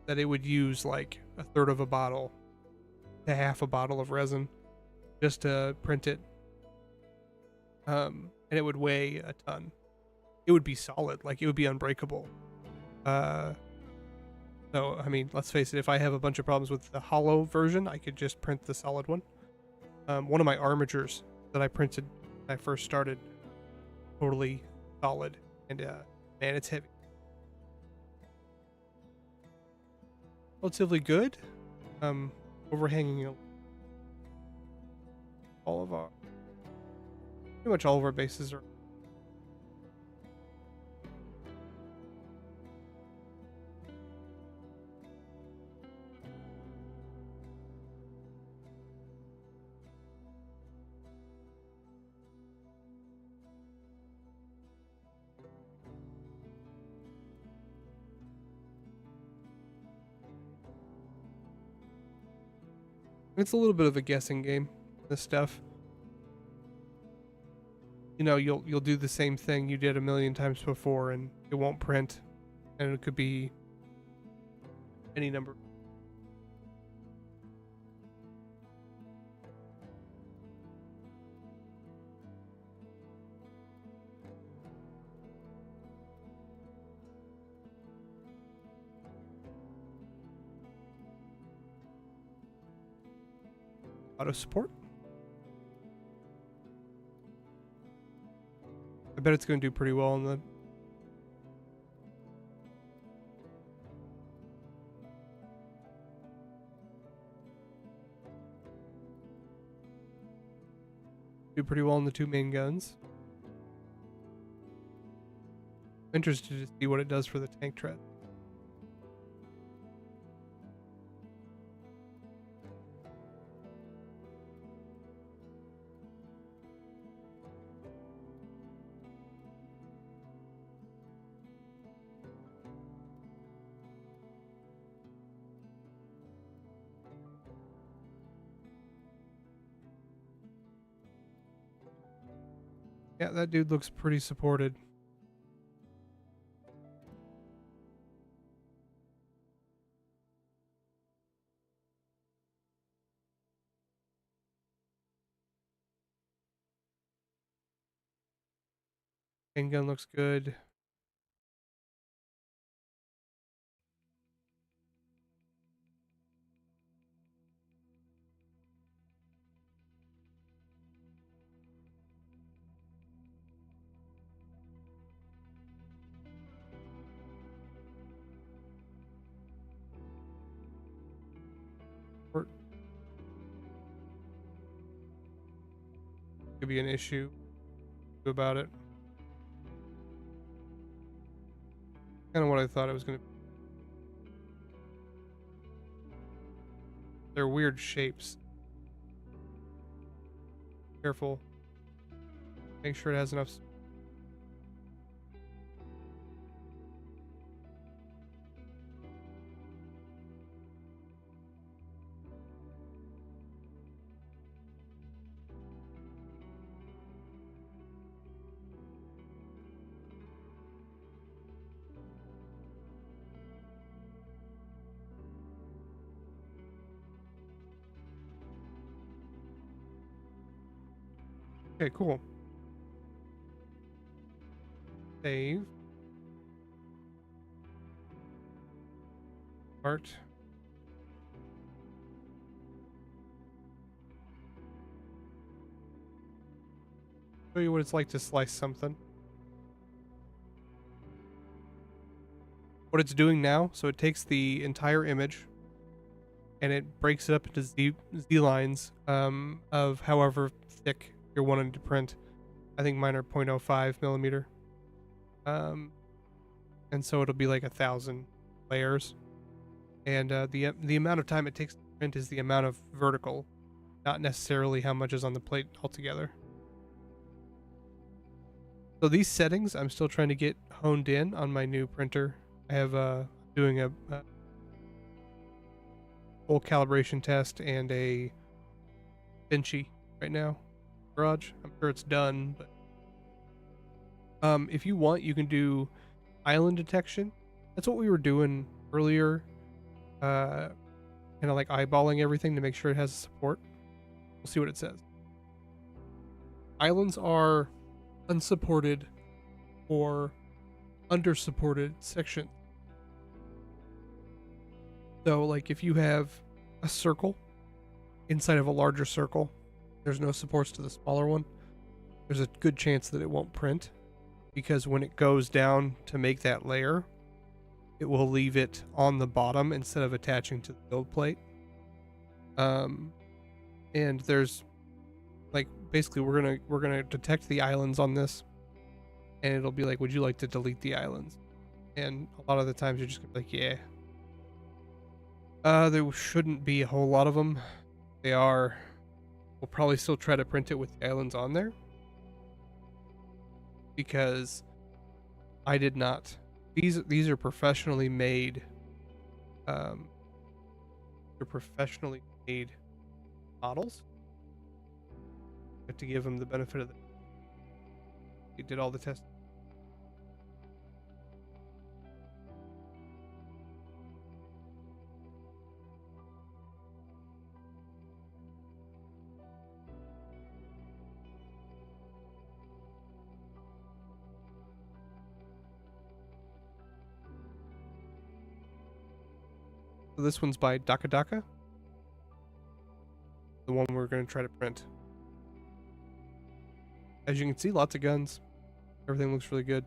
that it would use like a third of a bottle to half a bottle of resin just to print it. And it would weigh a ton. It would be solid, like it would be unbreakable. So I mean, let's face it, if I have a bunch of problems with the hollow version, I could just print the solid one. One of my armatures that I printed when I first started, totally solid, and man, it's heavy. Relatively good. Overhanging pretty much all of our bases are. It's a little bit of a guessing game, this stuff. You know, you'll do the same thing you did a million times before and it won't print, and it could be any number. Auto support. I bet it's going to do pretty well in the two main guns. Interested to see what it does for the tank tread. Yeah, that dude looks pretty supported. Handgun looks good. Could be an issue about it. Kind of what I thought it was going to be. They're weird shapes. Careful. Make sure it has enough. Okay, cool. Save. Art. Show you what it's like to slice something. What it's doing now, so it takes the entire image and it breaks it up into Z lines of however thick you're wanting to print. I think mine are 0.05 millimeter. And so it'll be like 1,000 layers. And the amount of time it takes to print is the amount of vertical, not necessarily how much is on the plate altogether. So these settings I'm still trying to get honed in on my new printer. I have doing a full calibration test and a Vinci right now. Garage. I'm sure it's done, but if you want, you can do island detection. That's what we were doing earlier. Kind of like eyeballing everything to make sure it has support. We'll see what it says. Islands are unsupported or undersupported section. So like if you have a circle inside of a larger circle, there's no supports to the smaller one, there's a good chance that it won't print, because when it goes down to make that layer, it will leave it on the bottom instead of attaching to the build plate. And there's like basically we're gonna detect the islands on this, and it'll be like, would you like to delete the islands? And a lot of the times you're just gonna be like, yeah. There shouldn't be a whole lot of them. They are. We'll probably still try to print it with the islands on there, because I did not. These are professionally made. They're professionally made models. Have to give him the benefit of the. He did all the testing. So this one's by Daka Daka. The one we're going to try to print. As you can see, lots of guns. Everything looks really good.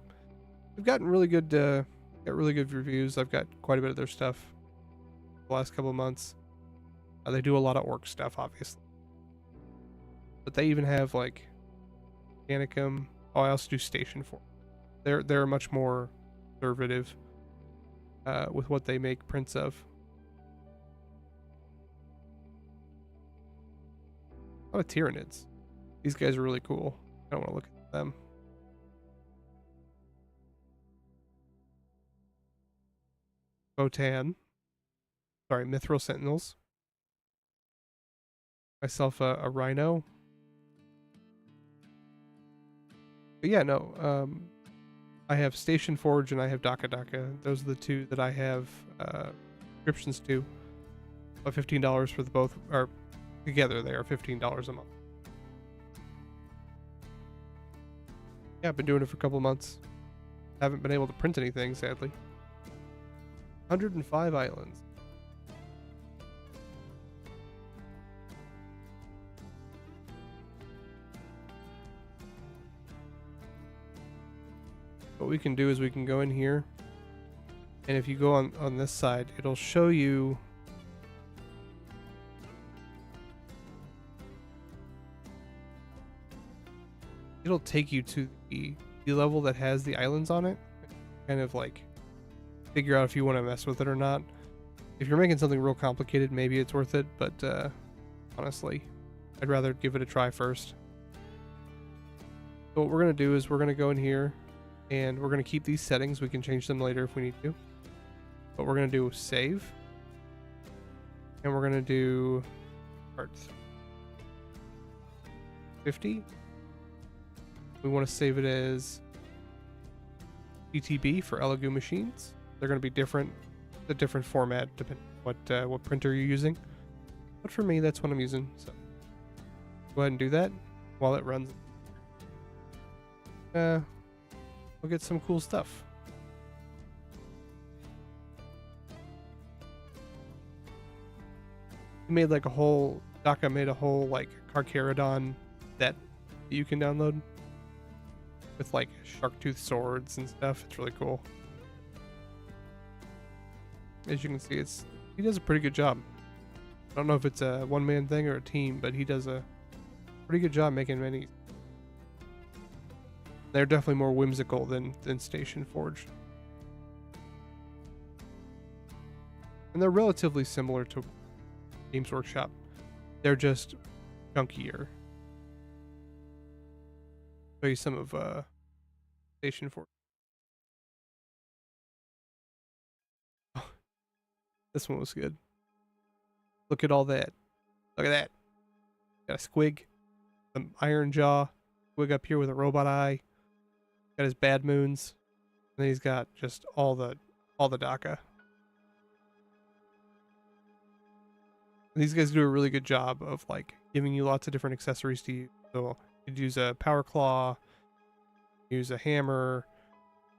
We've gotten really good, got really good reviews. I've got quite a bit of their stuff the last couple of months. They do a lot of orc stuff, obviously. But they even have like Mechanicum. Oh, I also do Station 4. They're much more conservative with what they make prints of. A lot of Tyranids. These guys are really cool. I don't want to look at them. Botan. Sorry, Mithril Sentinels. Myself a Rhino. But yeah, no. I have Station Forge and I have Daka Daka. Those are the two that I have subscriptions to. About $15 for the both, or together they are $15 a month. Yeah, I've been doing it for a couple of months. Haven't been able to print anything, sadly. 105 islands. What we can do is we can go in here, and if you go on this side, it'll show you it'll take you to the level that has the islands on it, kind of like figure out if you want to mess with it or not. If you're making something real complicated, maybe it's worth it, but honestly, I'd rather give it a try first. So what we're going to do is we're going to go in here and we're going to keep these settings. We can change them later if we need to. But we're going to do save. And we're going to do parts 50. We want to save it as PTB for Elegoo machines. They're going to be different, a different format depending on what printer you're using. But for me, that's what I'm using. So go ahead and do that while it runs. We'll get some cool stuff. Daka made a whole like Carcharodon that you can download with like shark tooth swords and stuff. It's really cool. As you can see, he does a pretty good job. I don't know if it's a one-man thing or a team, but he does a pretty good job making minis. They're definitely more whimsical than Station Forge. And they're relatively similar to Games Workshop. They're just chunkier. Show you some of Station Forge. Oh, this one was good. Look at all that. Look at that. Got a squig, some iron jaw, squig up here with a robot eye. Got his bad moons. And then he's got just all the Daka. These guys do a really good job of like giving you lots of different accessories to use. So you'd use a power claw, use a hammer.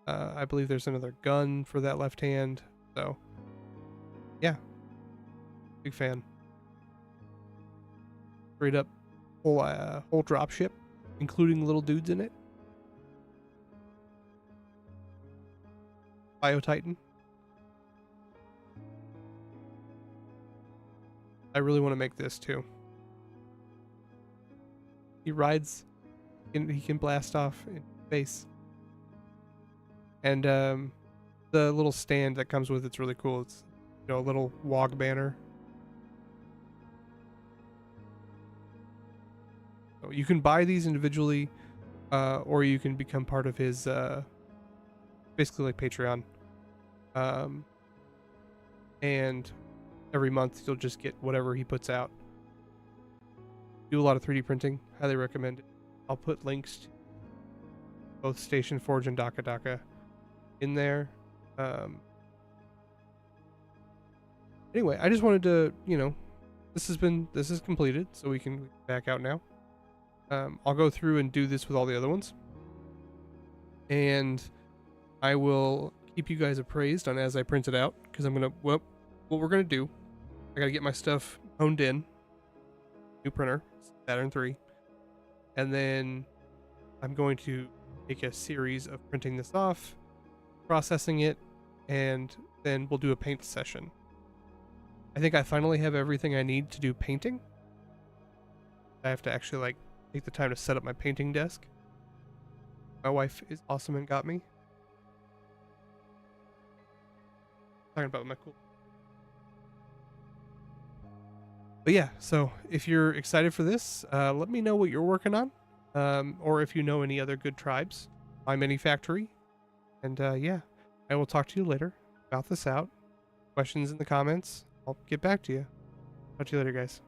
I believe there's another gun for that left hand. So yeah, big fan. Straight up whole drop ship, including little dudes in it. Bio Titan. I really want to make this too. He rides, he can blast off in space. And the little stand that comes with it's really cool. It's a little wog banner. So you can buy these individually, or you can become part of his basically like Patreon. And every month you'll just get whatever he puts out. do a lot of 3D printing. Highly recommend it. I'll put links to both Station Forge and Daka Daka in there. Anyway, I just wanted to, you know, this is completed, so we can back out now. I'll go through and do this with all the other ones, and I will keep you guys appraised on as I print it out, because I'm gonna what we're gonna do. I gotta get my stuff honed in. New printer, Saturn 3, and then I'm going to make a series of printing this off, processing it, and then we'll do a paint session. I think I finally have everything I need to do painting. I have to actually like take the time to set up my painting desk. My wife is awesome and got me. Talking about my cool. But yeah, so if you're excited for this, let me know what you're working on, or if you know any other good tribes. My mini factory, and yeah, I will talk to you later. Mouth this out. Questions in the comments. I'll get back to you. Talk to you later, guys.